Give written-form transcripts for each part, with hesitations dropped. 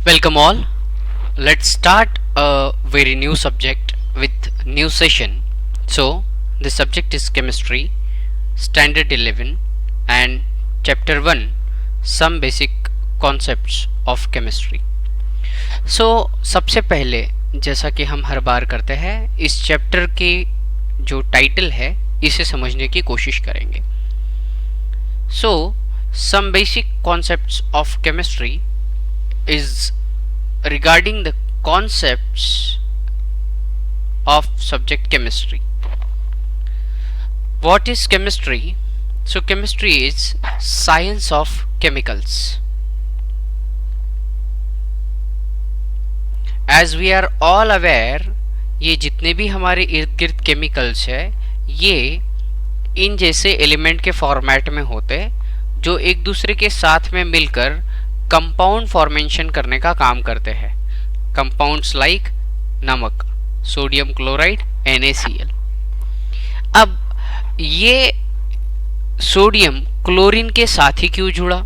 Welcome all. Let's start a very new subject with new session. So, the subject is chemistry, standard 11 and chapter 1, some basic concepts of chemistry. So, सबसे पहले जैसा कि हम हर बार करते हैं इस chapter के जो टाइटल है इसे समझने की कोशिश करेंगे. So, some basic concepts of chemistry is regarding the concepts of subject chemistry. What is chemistry? So chemistry is science of chemicals. As we are all aware, ये जितने भी हमारे इर्द गिर्द केमिकल्स है ये इन जैसे एलिमेंट के फॉर्मेट में होते जो एक दूसरे के साथ में मिलकर कंपाउंड फॉर्मेशन करने का काम करते हैं. कंपाउंड्स लाइक नमक, सोडियम क्लोराइड, NaCl. अब ये सोडियम क्लोरीन के साथ ही क्यों जुड़ा?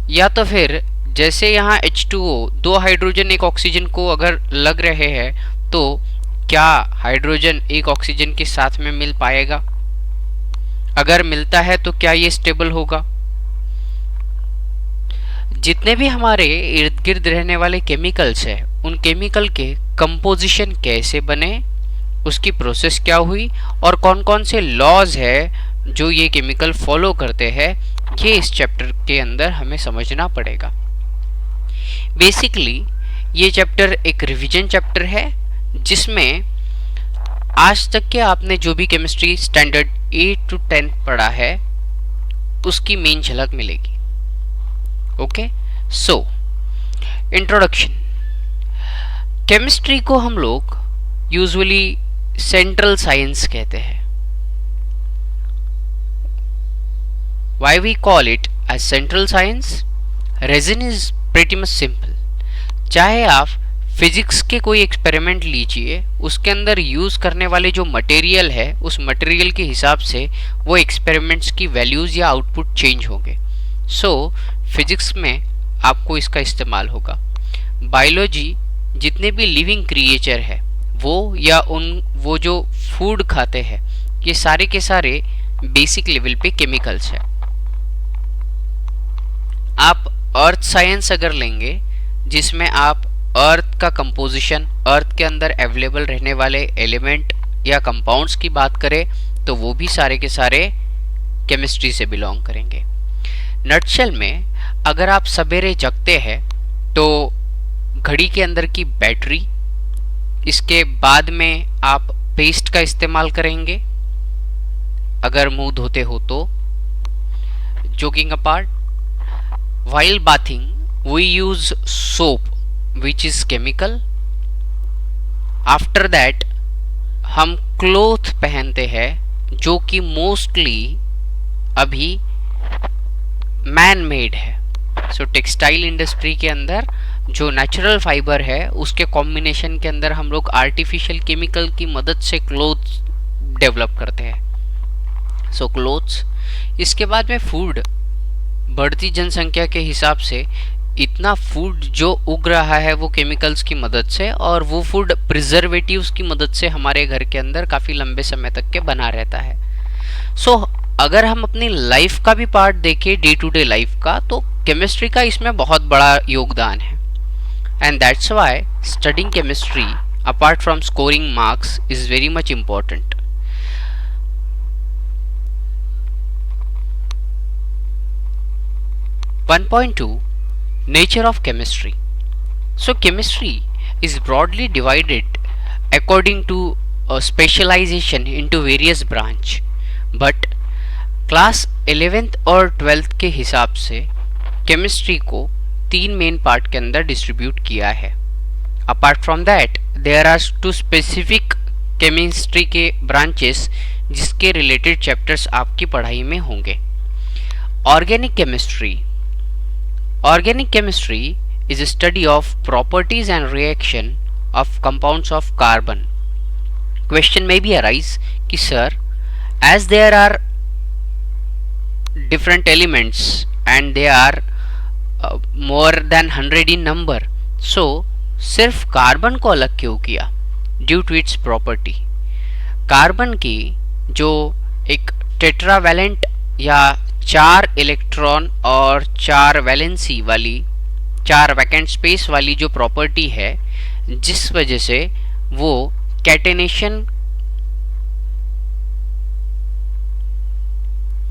या तो फिर जैसे यहाँ H2O, दो हाइड्रोजन एक ऑक्सीजन को अगर लग रहे हैं तो क्या हाइड्रोजन एक ऑक्सीजन के साथ में मिल पाएगा? अगर मिलता है तो क्या ये स्टेबल होगा? जितने भी हमारे इर्द गिर्द रहने वाले केमिकल्स हैं उन केमिकल के कंपोजिशन कैसे बने, उसकी प्रोसेस क्या हुई और कौन कौन से लॉज है जो ये केमिकल फॉलो करते हैं, ये इस चैप्टर के अंदर हमें समझना पड़ेगा. बेसिकली ये चैप्टर एक रिवीजन चैप्टर है जिसमें आज तक के आपने जो भी केमिस्ट्री स्टैंडर्ड 8 to 10 पढ़ा है उसकी मेन झलक मिलेगी. Okay, so introduction. केमिस्ट्री को हम लोग यूजुअली सेंट्रल साइंस कहते हैं. Why we call it as central science? Reason is pretty much simple. चाहे आप फिजिक्स के कोई एक्सपेरिमेंट लीजिए, उसके अंदर यूज करने वाले जो मटेरियल है उस मटेरियल के हिसाब से वो एक्सपेरिमेंट्स की वैल्यूज या आउटपुट चेंज होंगे. सो फिजिक्स में आपको इसका इस्तेमाल होगा. बायोलॉजी जितने भी लिविंग क्रिएचर है वो जो फूड खाते हैं ये सारे के सारे बेसिक लेवल पे केमिकल्स है. आप अर्थ साइंस अगर लेंगे जिसमें आप अर्थ का कंपोजिशन, अर्थ के अंदर अवेलेबल रहने वाले एलिमेंट या कंपाउंड्स की बात करें तो वो भी सारे के सारे केमिस्ट्री से बिलोंग करेंगे. नटशेल में अगर आप सवेरे जगते हैं तो घड़ी के अंदर की बैटरी, इसके बाद में आप पेस्ट का इस्तेमाल करेंगे अगर मुंह धोते हो तो. Joking apart, while bathing we use soap which is chemical. After that हम क्लोथ पहनते हैं जो कि मोस्टली अभी मैन मेड है. सो टेक्सटाइल इंडस्ट्री के अंदर जो नेचुरल फाइबर है उसके कॉम्बिनेशन के अंदर हम लोग आर्टिफिशियल केमिकल की मदद से क्लोथ्स डेवलप करते हैं. सो क्लोथ्स. इसके बाद में फूड. बढ़ती जनसंख्या के हिसाब से इतना फूड जो उग रहा है वो केमिकल्स की मदद से, और वो फूड प्रिजर्वेटिव्स की मदद से हमारे घर के अंदर काफ़ी लंबे समय तक के बना रहता है. सो अगर हम अपनी लाइफ का भी पार्ट देखें, डे टू डे लाइफ का, तो केमिस्ट्री का इसमें बहुत बड़ा योगदान है. And that's why studying chemistry apart from scoring marks is very much important. Nature of chemistry. So chemistry is broadly divided according to a specialization into various branch, but class 11th और 12th के हिसाब से chemistry को 3 main part के अंदर distribute किया है. Apart from that there are 2 specific chemistry के ब्रांचेस जिसके रिलेटेड चैप्टर्स आपकी पढ़ाई में होंगे. Organic chemistry. Organic chemistry is a study of properties and reaction of compounds of carbon. Question may be arise कि sir, as there are different elements and they are more than 100 in number, so सिर्फ carbon को अलग क्यों किया? Due to its property. Carbon की जो एक tetravalent या 4 इलेक्ट्रॉन और 4 वैलेंसी वाली, 4 वैकेंट स्पेस वाली जो प्रॉपर्टी है, जिस वजह से वो कैटेनेशन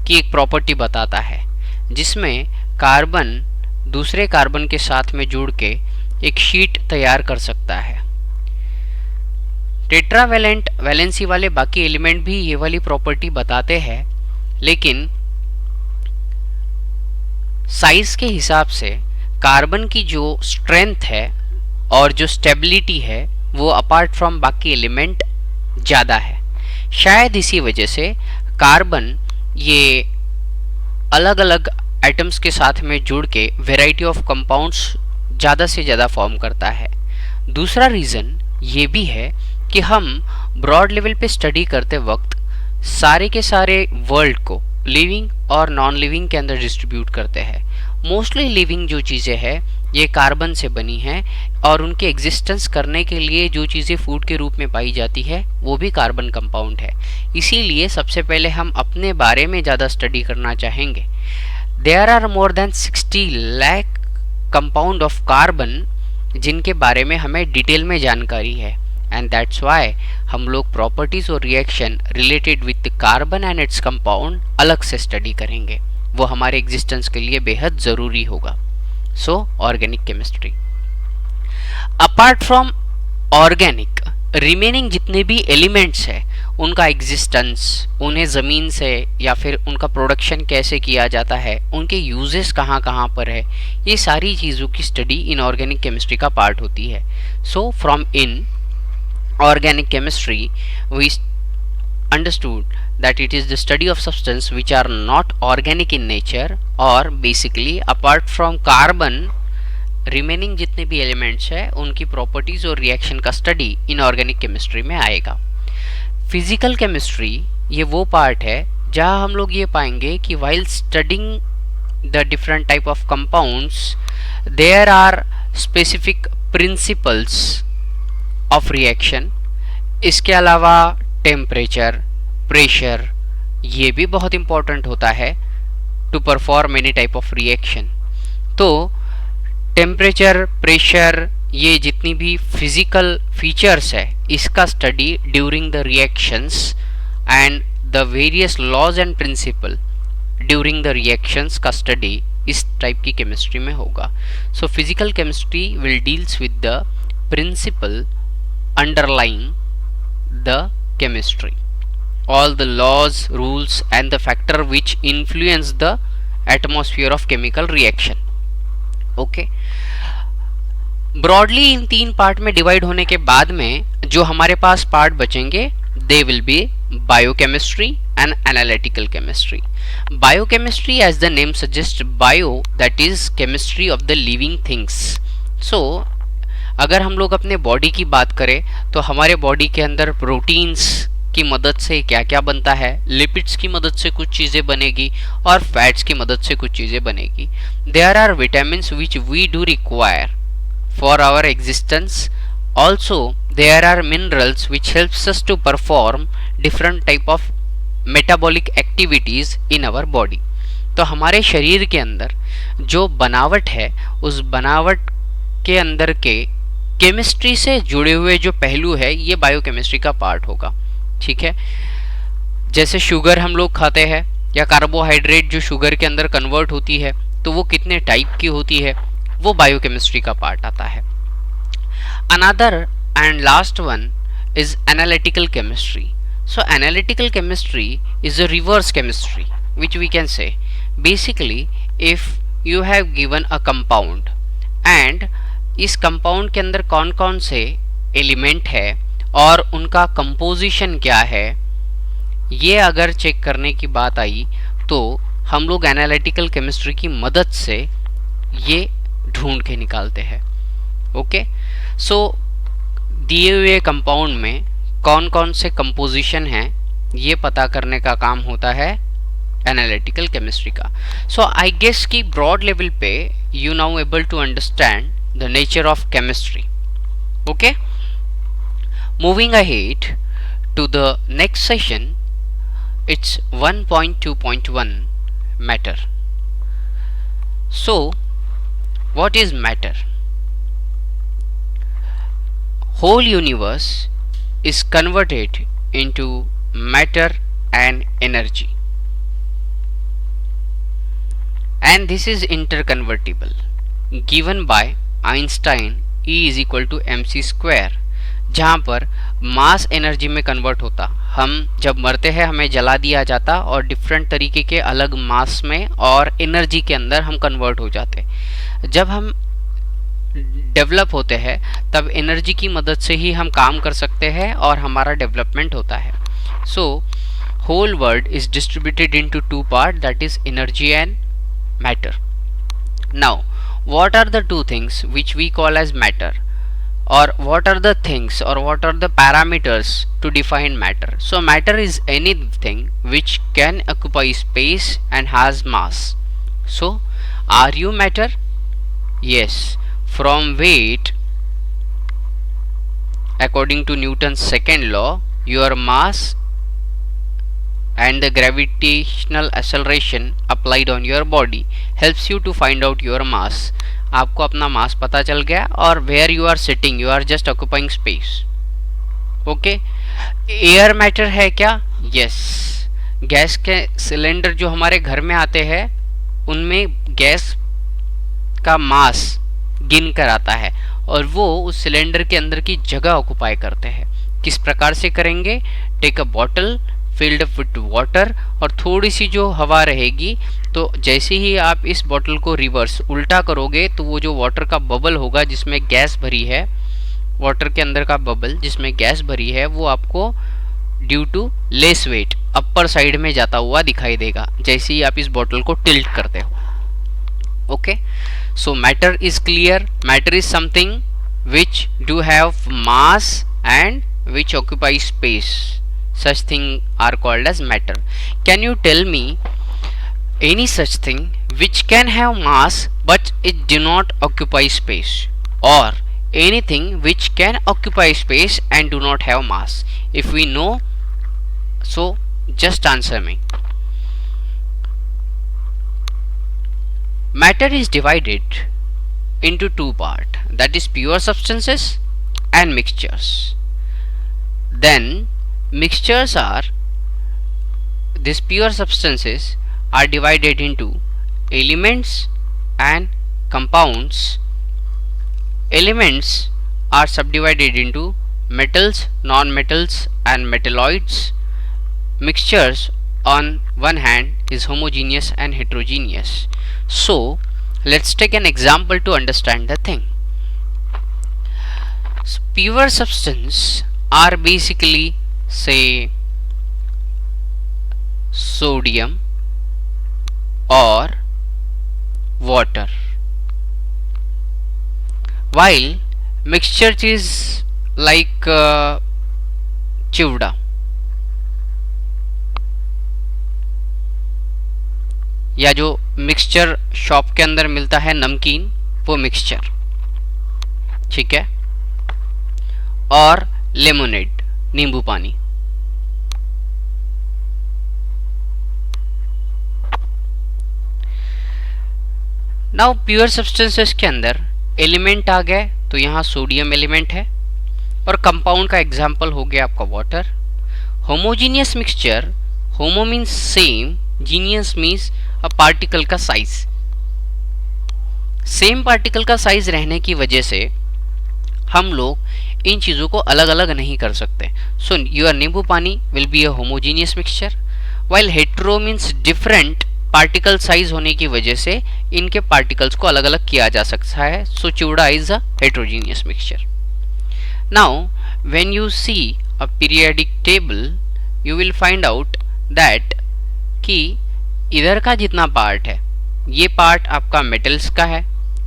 की एक प्रॉपर्टी बताता है, जिसमें कार्बन दूसरे कार्बन के साथ में जुड़ के एक शीट तैयार कर सकता है। टेट्रावैलेंट वैलेंसी वाले बाकी एलिमेंट भी ये वाली प्रॉपर्टी बताते हैं, लेकिन साइज के हिसाब से कार्बन की जो स्ट्रेंथ है और जो स्टेबिलिटी है वो अपार्ट फ्रॉम बाकी एलिमेंट ज़्यादा है। शायद इसी वजह से कार्बन ये अलग अलग एटम्स के साथ में जुड़ के वेराइटी ऑफ कंपाउंड्स ज़्यादा से ज़्यादा फॉर्म करता है। दूसरा रीज़न ये भी है कि हम ब्रॉड लेवल पे स्टडी करते वक्त सारे के सारे वर्ल्ड को लिविंग और नॉन लिविंग के अंदर डिस्ट्रीब्यूट करते हैं। मोस्टली लिविंग जो चीज़ें हैं ये कार्बन से बनी हैं, और उनके एग्जिस्टेंस करने के लिए जो चीज़ें फूड के रूप में पाई जाती है वो भी कार्बन कंपाउंड है। इसीलिए सबसे पहले हम अपने बारे में ज़्यादा स्टडी करना चाहेंगे। There are more than 60 lakh compound of carbon जिनके बारे में हमें डिटेल में जानकारी है, एंड दैट्स वाई हम लोग प्रॉपर्टीज और reaction related with carbon and its compound अलग से स्टडी करेंगे। वो हमारे एग्जिस्टेंस के लिए बेहद ज़रूरी होगा। सो organic chemistry. Apart from organic, remaining जितने भी एलिमेंट्स हैं उनका एग्जिस्टेंस, उन्हें ज़मीन से या फिर उनका प्रोडक्शन कैसे किया जाता है, उनके यूजेस कहाँ कहाँ पर है, ये सारी चीज़ों की स्टडी इन ऑर्गेनिक केमिस्ट्री का पार्ट होती है। So from in organic chemistry we understood that it is the study of substance which are not organic in nature, or basically apart from carbon remaining जितने भी elements है उनकी properties और reaction का study in organic chemistry में आएगा। physical chemistry ये वो part है जहाँ हम लोग ये पाएंगे कि while studying the different type of compounds there are specific principles of reaction. इसके अलावा टेम्परेचर, प्रेशर ये भी बहुत इंपॉर्टेंट होता है to perform any type of reaction. तो टेम्परेचर, प्रेशर ये जितनी भी फिजिकल फीचर्स है इसका study during the reactions and the various laws and principle during the reactions का स्टडी इस टाइप की केमिस्ट्री में होगा। So physical chemistry will deals with the principle underlying the chemistry, all the laws, rules and the factor which influence the atmosphere of chemical reaction. Okay, broadly in 3 part में divide होने के बाद में जो हमारे पास part बचेंगे they will be biochemistry and analytical chemistry. Biochemistry as the name suggests, bio that is chemistry of the living things. So अगर हम लोग अपने बॉडी की बात करें तो हमारे बॉडी के अंदर प्रोटीन्स की मदद से क्या क्या बनता है, लिपिड्स की मदद से कुछ चीज़ें बनेगी और फैट्स की मदद से कुछ चीज़ें बनेगी। There are vitamins which we do require for our existence. Also there are minerals which helps us to perform different type of metabolic activities in our body. तो हमारे शरीर के अंदर जो बनावट है उस बनावट के अंदर के केमिस्ट्री से जुड़े हुए जो पहलू है ये बायोकेमिस्ट्री का पार्ट होगा। ठीक है, जैसे शुगर हम लोग खाते हैं या कार्बोहाइड्रेट जो शुगर के अंदर कन्वर्ट होती है तो वो कितने टाइप की होती है वो बायोकेमिस्ट्री का पार्ट आता है। Another and last one is analytical chemistry. So analytical chemistry is a reverse chemistry which we can say basically if you have given a compound and इस कंपाउंड के अंदर कौन कौन से एलिमेंट है और उनका कंपोजिशन क्या है, ये अगर चेक करने की बात आई तो हम लोग एनालिटिकल केमिस्ट्री की मदद से ये ढूंढ के निकालते हैं। ओके, सो दिए हुए कंपाउंड में कौन कौन से कंपोजिशन हैं ये पता करने का काम होता है एनालिटिकल केमिस्ट्री का। सो आई गेस कि ब्रॉड लेवल पे you now able to understand the nature of chemistry. Okay, moving ahead to the next session, it's 1.2.1 matter. So what is matter? Whole universe is converted into matter and energy, and this is interconvertible given by Einstein E is equal to mc square, जहां पर mass energy में convert होता। हम जब मरते हैं हमें जला दिया जाता और डिफरेंट तरीके के अलग मास में और एनर्जी के अंदर हम कन्वर्ट हो जाते। जब हम डेवलप होते हैं तब एनर्जी की मदद से ही हम काम कर सकते हैं और हमारा डेवलपमेंट होता है। So whole world is distributed into two part, that is energy and matter. Now what are the two things which we call as matter, or what are the things or what are the parameters to define matter? So matter is anything which can occupy space and has mass. So are you matter? Yes. From weight, according to Newton's second law, your mass and the gravitational acceleration applied on your body helps you to find out your mass. आपको अपना मास पता चल गया और where you are sitting, you are just occupying space. Okay, air matter है क्या? Yes. Gas के cylinder जो हमारे घर में आते हैं उनमें गैस का मास गिन कर आता है और वो उस सिलेंडर के अंदर की जगह ऑक्युपाई करते हैं। किस प्रकार से करेंगे? Take a bottle filled up with water और थोड़ी सी जो हवा रहेगी, तो जैसे ही आप इस बॉटल को रिवर्स उल्टा करोगे तो वो जो वाटर का बबल होगा जिसमें गैस भरी है, वाटर के अंदर का बबल जिसमें गैस भरी है, वो आपको due to less weight upper side में जाता हुआ दिखाई देगा जैसे ही आप इस बॉटल को टिल्ट करते हो। Okay, so matter is clear. Matter is something which do have mass and which occupy space. Such thing are called as matter. Can you tell me any such thing which can have mass but it do not occupy space, or anything which can occupy space and do not have mass? If we know, so just answer me. Matter is divided into two parts, that is pure substances and mixtures. Then mixtures are, these pure substances are divided into elements and compounds. Elements are subdivided into metals, non-metals and metalloids. Mixtures on one hand is homogeneous and heterogeneous. So let's take an example to understand the thing. So, pure substance are basically, say, sodium or water, while mixture is like चिवड़ा. या जो mixture shop के अंदर मिलता है नमकीन, वो mixture, ठीक है. और लेमोनेड, नींबू पानी. नाउ प्योर सब्सटेंसेस के अंदर एलिमेंट आ गए, तो यहाँ सोडियम एलिमेंट है और कंपाउंड का एग्जांपल हो गया आपका water. Homogeneous mixture, homo means same, genius means a particle का साइज. सेम पार्टिकल का साइज रहने की वजह से हम लोग इन चीज़ों को अलग अलग नहीं कर सकते. सो योर नींबू पानी will be a homogeneous mixture, while hetero means different particle size होने की वजह से इनके पार्टिकल्स को अलग अलग किया जा सकता है. So chivda is a heterogeneous mixture. Now when you see a periodic table you will find out that कि इधर का जितना पार्ट है ये पार्ट आपका मेटल्स का है,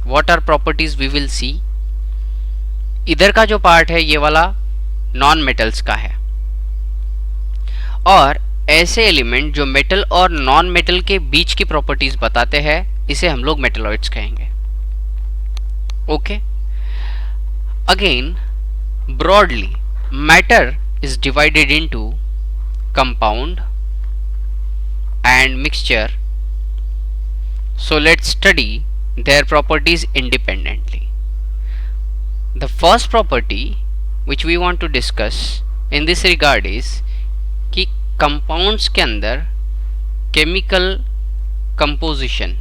what are properties we will see. इधर का जो पार्ट है ये वाला नॉन मेटल्स का है. और ऐसे एलिमेंट जो मेटल और नॉन मेटल के बीच की प्रॉपर्टीज बताते हैं इसे हम लोग मेटलॉइड्स कहेंगे. Okay, again, broadly, matter is divided into compound and mixture. So let's study their properties independently. The first property which we want to discuss in this regard is कि compounds के अंदर chemical composition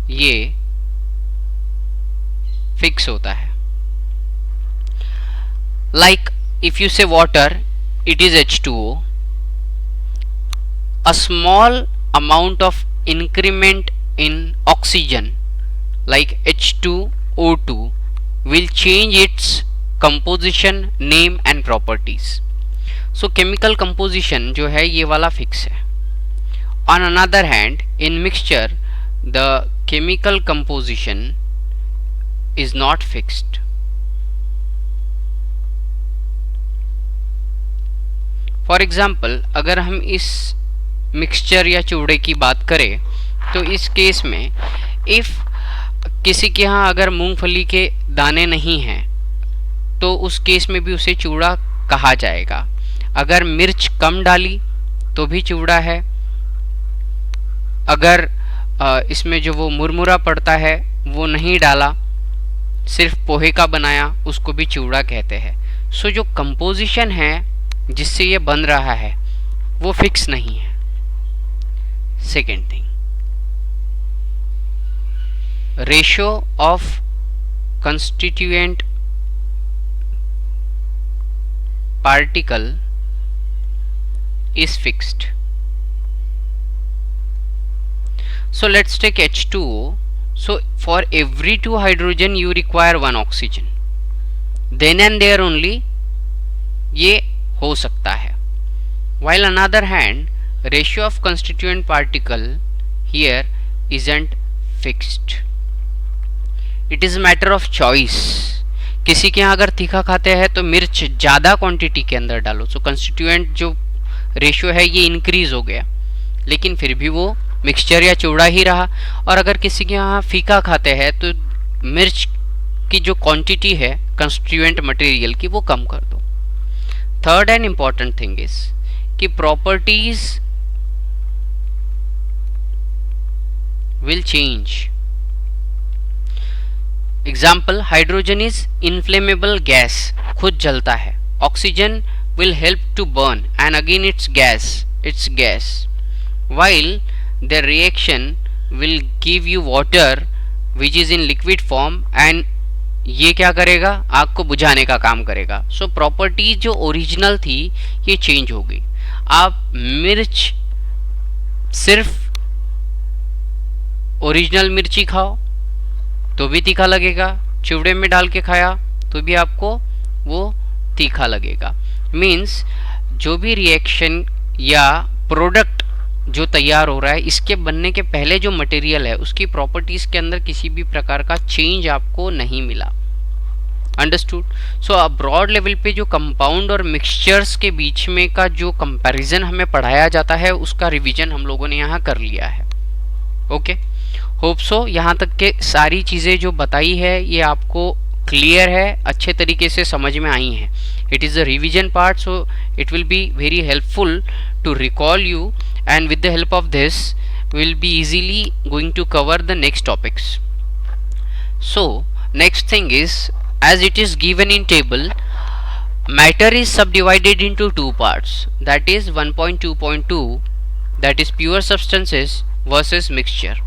ये fix होता है. Like if you say water, it is H2O. A small amount of increment in oxygen like H2O2 will change its composition, name and properties. So chemical composition जो है ये वाला fix है. On another hand, in mixture the chemical composition is not fixed. For example, अगर हम इस mixture या चूड़े की बात करें तो इस केस में इफ किसी के यहाँ अगर मूंगफली के दाने नहीं हैं तो उस केस में भी उसे चूड़ा कहा जाएगा. अगर मिर्च कम डाली तो भी चूड़ा है. अगर इसमें जो वो मुरमुरा पड़ता है वो नहीं डाला, सिर्फ पोहे का बनाया, उसको भी चूड़ा कहते हैं. सो जो कंपोजिशन है जिससे ये बन रहा है वो फिक्स नहीं है. Second thing, ratio of constituent particle is fixed. So let's take H2O. So for every 2 hydrogen you require 1 oxygen. Then and there only ये हो सकता है. While on other hand, ratio of constituent particle here isn't fixed. It is a matter of choice. किसी के यहाँ अगर तीखा खाते हैं तो मिर्च ज़्यादा क्वांटिटी के अंदर डालो. So constituent जो रेशियो है ये इंक्रीज हो गया, लेकिन फिर भी वो मिक्सचर या चूड़ा ही रहा. और अगर किसी के यहाँ फीका खाते हैं तो मिर्च की जो क्वांटिटी है कंस्टिट्यूएंट मटेरियल की वो कम कर दो. Third and important thing is कि properties will change. Example, hydrogen is inflammable gas, खुद जलता है. Oxygen will help to burn and again it's gas, while the reaction will give you water which is in liquid form and ये क्या करेगा, आग को बुझाने का काम करेगा. सो प्रॉपर्टीज जो ओरिजिनल थी ये चेंज हो गई. आप मिर्च सिर्फ ओरिजिनल मिर्ची खाओ तो भी तीखा लगेगा, चिवड़े में डाल के खाया तो भी आपको वो तीखा लगेगा. मीन्स जो भी रिएक्शन या प्रोडक्ट जो तैयार हो रहा है इसके बनने के पहले जो मटेरियल है उसकी प्रॉपर्टीज के अंदर किसी भी प्रकार का चेंज आपको नहीं मिला. अंडरस्टूड. सो अब ब्रॉड लेवल पे जो कंपाउंड और मिक्सचर्स के बीच में का जो कंपैरिजन हमें पढ़ाया जाता है उसका रिवीजन हम लोगों ने यहाँ कर लिया है. ओके, होप सो यहाँ तक के सारी चीज़ें जो बताई है ये आपको क्लियर है, अच्छे तरीके से समझ में आई हैं. It is a revision part, so it will be very helpful to recall you, and with the help of this we will be easily going to cover the next topics. So next thing is, as it is given in table, matter is subdivided into 2 parts, that is 1.2.2, that is pure substances versus mixture.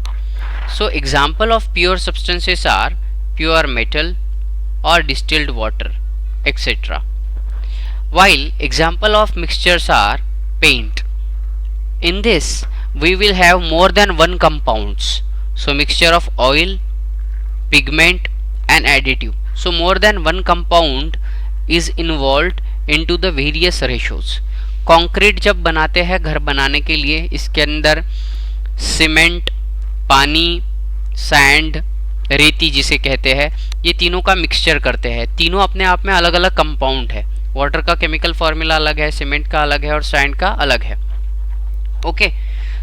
So example of pure substances are pure metal or distilled water, etc. While example of mixtures are paint. In this we will have more than one compounds. So mixture of oil, pigment and additive. So more than one compound is involved into the various ratios. Concrete जब बनाते हैं घर बनाने के लिए, इसके अंदर cement, पानी, सैंड, रेती जिसे कहते हैं, ये तीनों का मिक्सचर करते हैं. तीनों अपने आप में अलग अलग कंपाउंड है. वाटर का केमिकल फॉर्मूला अलग है, सीमेंट का अलग है और सैंड का अलग है. ओके,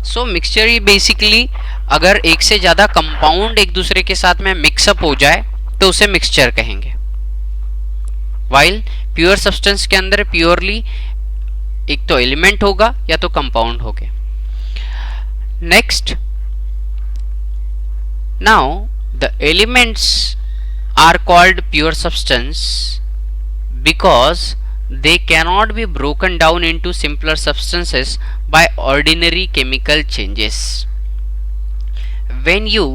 सो मिक्सचर ही बेसिकली अगर एक से ज़्यादा कंपाउंड एक दूसरे के साथ में मिक्सअप हो जाए तो उसे मिक्सचर कहेंगे। वाइल प्योर सब्सटेंस के अंदर प्योरली एक तो एलिमेंट होगा या तो कंपाउंड होगा। Next, now the elements are called pure substance because they cannot be broken down into simpler substances by ordinary chemical changes. When you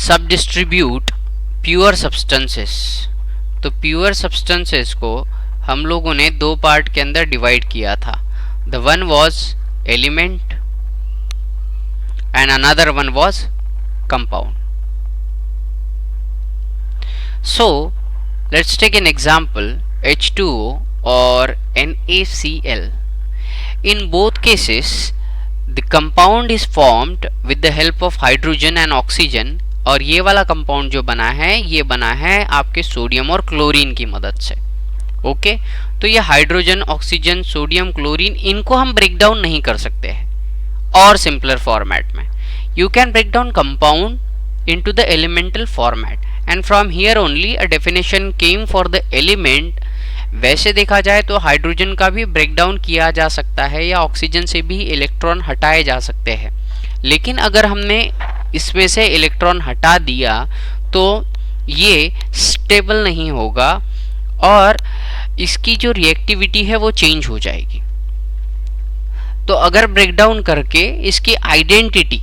subdistribute pure substances, तो pure substances को हम लोगों ने दो पार्ट के अंदर डिवाइड किया था। The one was element and another one was compound. So let's take an example, H2O or NaCl. In both cases the compound is formed with the help of hydrogen and oxygen, और ये वाला compound जो बना है ये बना है आपके सोडियम और क्लोरीन की मदद से। ओके, तो ये हाइड्रोजन, ऑक्सीजन, सोडियम, क्लोरीन, इनको हम ब्रेक डाउन नहीं कर सकते हैं और सिंपलर फॉर्मेट में। You can break down compound into the elemental format and from here only a definition came for the element. वैसे देखा जाए तो हाइड्रोजन का भी ब्रेक डाउन किया जा सकता है या ऑक्सीजन से भी इलेक्ट्रॉन हटाए जा सकते हैं, लेकिन अगर हमने इसमें से इलेक्ट्रॉन हटा दिया तो ये स्टेबल नहीं होगा और इसकी जो रिएक्टिविटी है वो चेंज हो जाएगी। तो अगर ब्रेक डाउन करके इसकी आइडेंटिटी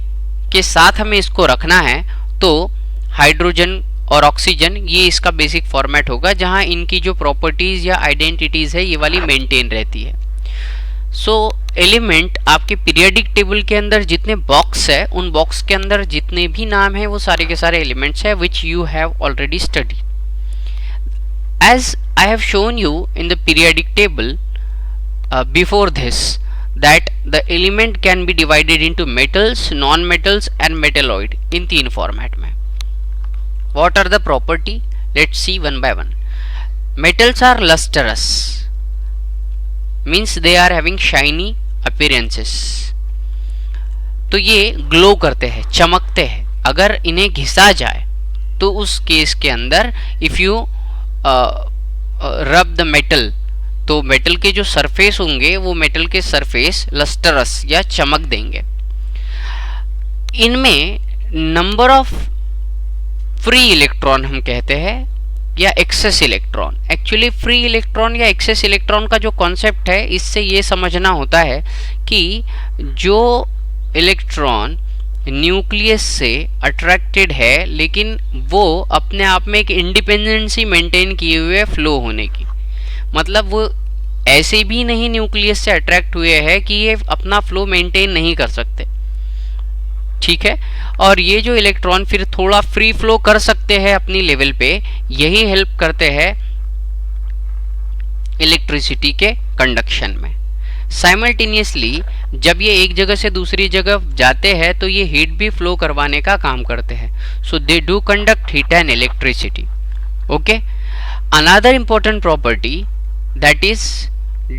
के साथ हमें इसको रखना है तो हाइड्रोजन और ऑक्सीजन ये इसका बेसिक फॉर्मेट होगा, जहां इनकी जो प्रॉपर्टीज या आइडेंटिटीज है ये वाली मेंटेन रहती है। सो एलिमेंट आपके पीरियोडिक टेबल के अंदर जितने बॉक्स है उन बॉक्स के अंदर जितने भी नाम है वो सारे के सारे एलिमेंट्स है which you have already study. As I have shown you in the periodic table before this that the element can be divided into metals, non-metals and metalloid in तीन फॉर्मेट में। What are the property? Let's see one by one. Metals are lustrous, means they are having shiny appearances. तो ये glow करते हैं, चमकते हैं। अगर इन्हें घिसा जाए तो उस केस के अंदर if you rub the metal, तो मेटल के जो सरफेस होंगे वो मेटल के सरफेस लस्टरस या चमक देंगे। इनमें नंबर ऑफ फ्री इलेक्ट्रॉन हम कहते हैं या excess electron. Actually free electron या एक्सेस इलेक्ट्रॉन का जो कॉन्सेप्ट है इससे ये समझना होता है कि जो इलेक्ट्रॉन न्यूक्लियस से अट्रैक्टेड है लेकिन वो अपने आप में एक इंडिपेंडेंसी मेंटेन किए हुए फ्लो होने की, मतलब वो ऐसे भी नहीं न्यूक्लियस से अट्रैक्ट हुए हैं कि ये अपना फ्लो मेंटेन नहीं कर सकते, ठीक है। और ये जो इलेक्ट्रॉन फिर थोड़ा फ्री फ्लो कर सकते हैं अपनी लेवल पे, यही हेल्प करते हैं इलेक्ट्रिसिटी के कंडक्शन में। साइमल्टेनियसली जब ये एक जगह से दूसरी जगह जाते हैं तो ये हीट भी फ्लो करवाने का काम करते हैं। So they do conduct heat and electricity. Okay, another important property that is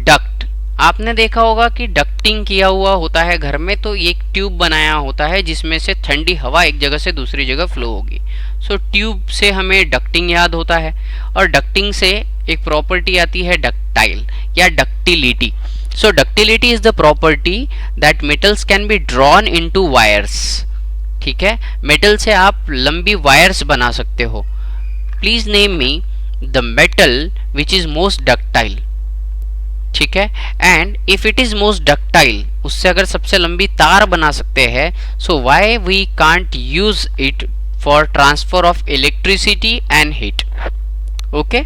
duct. आपने देखा होगा कि डक्टिंग किया हुआ होता है घर में, तो एक ट्यूब बनाया होता है जिसमें से ठंडी हवा एक जगह से दूसरी जगह फ्लो होगी। सो ट्यूब से हमें डक्टिंग याद होता है और डक्टिंग से एक प्रॉपर्टी आती है डक्टाइल या ductility. So ductility is the property that metals can be drawn into wires. ठीक है, मेटल से आप लंबी वायर्स बना सकते हो। Please name me the metal which is most ductile. ठीक है, and if it is most ductile, उससे अगर सबसे लंबी तार बना सकते हैं, so why we can't use it for transfer of electricity and heat. Okay,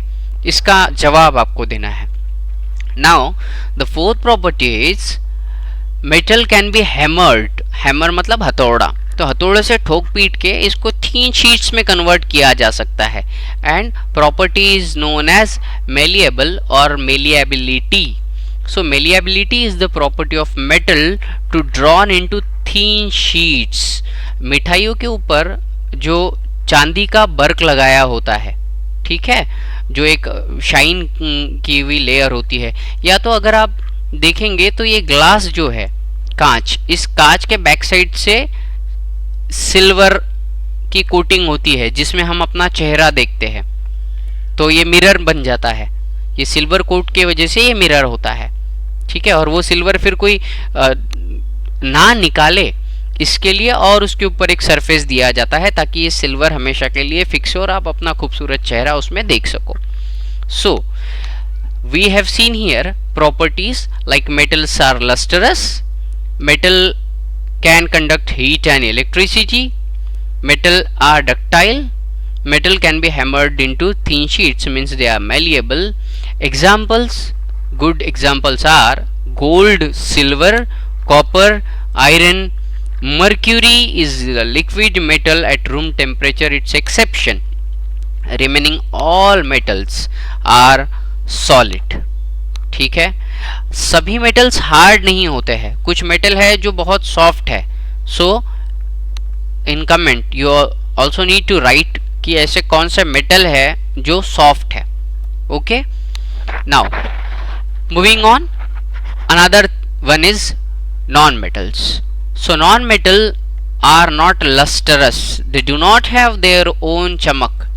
इसका जवाब आपको देना है। Now the fourth property is metal can be hammered. Hammer मतलब हथौड़ा, तो हथौड़े से ठोक पीट के इसको थीन शीट्स में कन्वर्ट किया जा सकता है। And property is known as malleable और malleability. So malleability is the property of metal to drawn into thin sheets. मिठाइयों के ऊपर जो चांदी का बर्क लगाया होता है, ठीक है, जो एक शाइन की हुई लेयर होती है, या तो अगर आप देखेंगे तो ये ग्लास जो है कांच, इस कांच के बैक साइड से सिल्वर की कोटिंग होती है जिसमें हम अपना चेहरा देखते हैं, तो ये मिरर बन जाता है। ये सिल्वर कोट की वजह से ये मिरर होता है, ठीक है। और वो सिल्वर फिर कोई ना निकाले इसके लिए और उसके ऊपर एक सरफेस दिया जाता है ताकि ये सिल्वर हमेशा के लिए फिक्स हो और आप अपना खूबसूरत चेहरा उसमें देख सको। So we have seen here properties like metals are lustrous, metal can conduct heat and electricity, metal are ductile, metal can be hammered into thin sheets, means they are malleable. Examples, good examples are gold, silver, copper, iron. Mercury is a liquid metal at room temperature, its exception. Remaining all metals are solid. ठीक है। सभी metals hard नहीं होते हैं, कुछ metal है जो बहुत सॉफ्ट है। So in comment you also need to write कि ऐसे कौन सा मेटल है जो सॉफ्ट है। Okay, now moving on, another one is non metals. So non metal are not lustrous, they do not have their own चमक,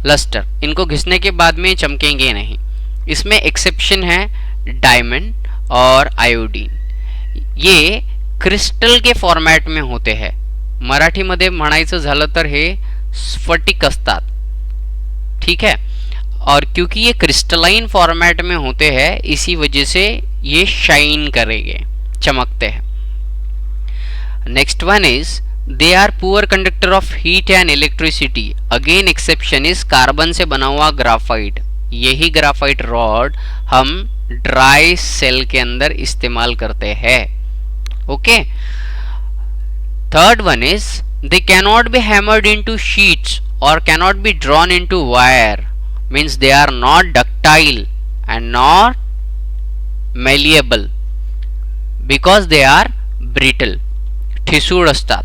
lustre, इनको घिसने के बाद में चमकेंगे नहीं। इसमें एक्सेप्शन है डायमंड और आयोडीन, ये क्रिस्टल के फॉर्मॅट में होते हैं। मराठीमध्ये म्हणायचं झालं तर हे स्फटिक असतात, ठीक है। और क्योंकि ये क्रिस्टलाइन फॉर्मॅट में होते हैं इसी वजह से ये शाइन करेंगे, चमकते हैं। Next one is they are poor conductor of heat and electricity, again exception is carbon से बना हुआ ग्राफाइट। यही ग्राफाइट रॉड हम ड्राई सेल के अंदर इस्तेमाल करते हैं। Okay, third one is they cannot be hammered into sheets और cannot be drawn into wire, means they are not ductile and not malleable because they are brittle, ठिसूळ असतात,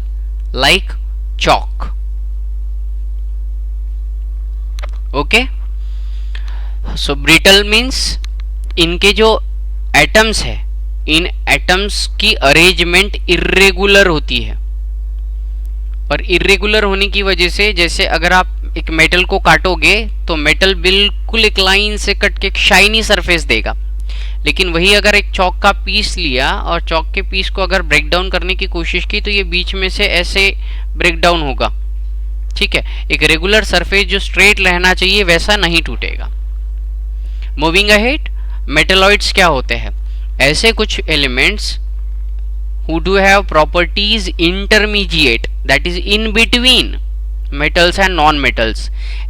like chalk. Okay, so brittle means इनके जो atoms है, इन atoms की arrangement irregular होती है और इर्रेगुलर होने की वजह से जैसे अगर आप एक मेटल को काटोगे तो मेटल बिल्कुल एक लाइन से कट के एक शाइनी सरफेस देगा, लेकिन वही अगर एक चौक का पीस लिया और चौक के पीस को अगर ब्रेक डाउन करने की कोशिश की तो ये बीच में से ऐसे ब्रेक डाउन होगा, ठीक है। एक रेगुलर सरफेस जो स्ट्रेट रहना चाहिए वैसा नहीं टूटेगा। मूविंग अहेड, मेटलॉइड्स क्या होते हैं? ऐसे कुछ elements who do have properties intermediate, that is in between metals and non metals।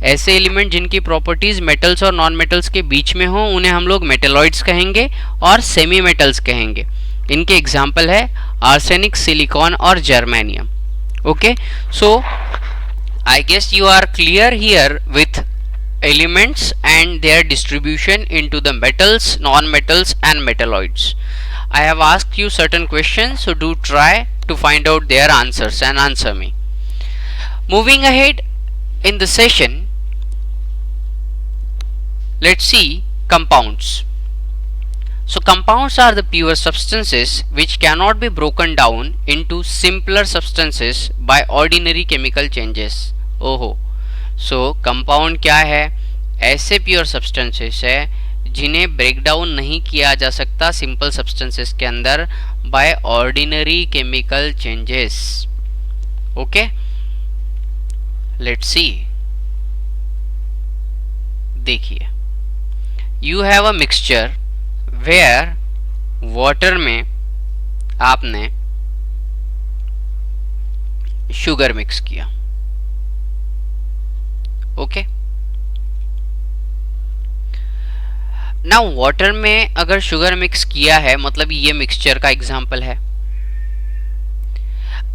ऐसे एलिमेंट जिनकी प्रॉपर्टीज मेटल्स और नॉन मेटल्स के बीच में हो उन्हें हम लोग मेटेलॉइड्स कहेंगे और सेमी मेटल्स कहेंगे। इनके एग्जाम्पल है आर्सेनिक, सिलिकॉन और germanium. Okay, so I guess you are clear here with elements and their distribution into the metals, non-metals and metalloids. I have asked you certain questions, so do try to find out their answers and answer me. Moving ahead in the session, let's see compounds. So compounds are the pure substances which cannot be broken down into simpler substances by ordinary chemical changes. ओहो, सो compound क्या है? ऐसे pure substances है जिन्हें break down नहीं किया जा सकता सिंपल सब्सटेंसेस के अंदर by ordinary chemical changes. Okay, let's see. देखिए, you have a mixture where water में आपने शुगर मिक्स किया। ओके, नाउ वाटर में अगर शुगर मिक्स किया है मतलब ये मिक्सचर का एग्जाम्पल है।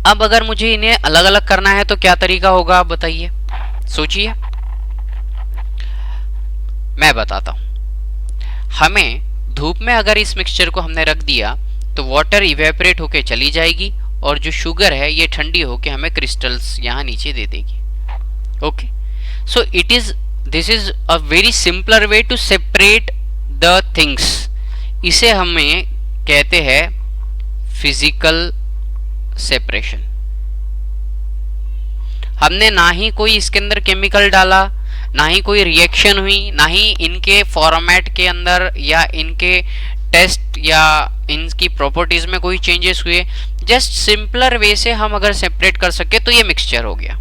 अब अगर मुझे इन्हें अलग अलग करना है तो क्या तरीका होगा आप बताइए, सोचिए। मैं बताता हूं। हमें धूप में अगर इस मिक्सचर को हमने रख दिया तो वाटर इवेपोरेट होके चली जाएगी और जो शुगर है ये ठंडी होके हमें क्रिस्टल्स यहां नीचे दे देगी। Okay, so this is a very simpler way to separate the things। इसे हमें कहते हैं फिजिकल सेपरेशन। हमने ना ही कोई इसके अंदर केमिकल डाला, ना ही कोई रिएक्शन हुई, ना ही इनके फॉर्मेट के अंदर या इनके टेस्ट या इनकी प्रॉपर्टीज में कोई चेंजेस हुए। जस्ट सिंपलर वे से हम अगर सेपरेट कर सके तो ये मिक्सचर हो गया।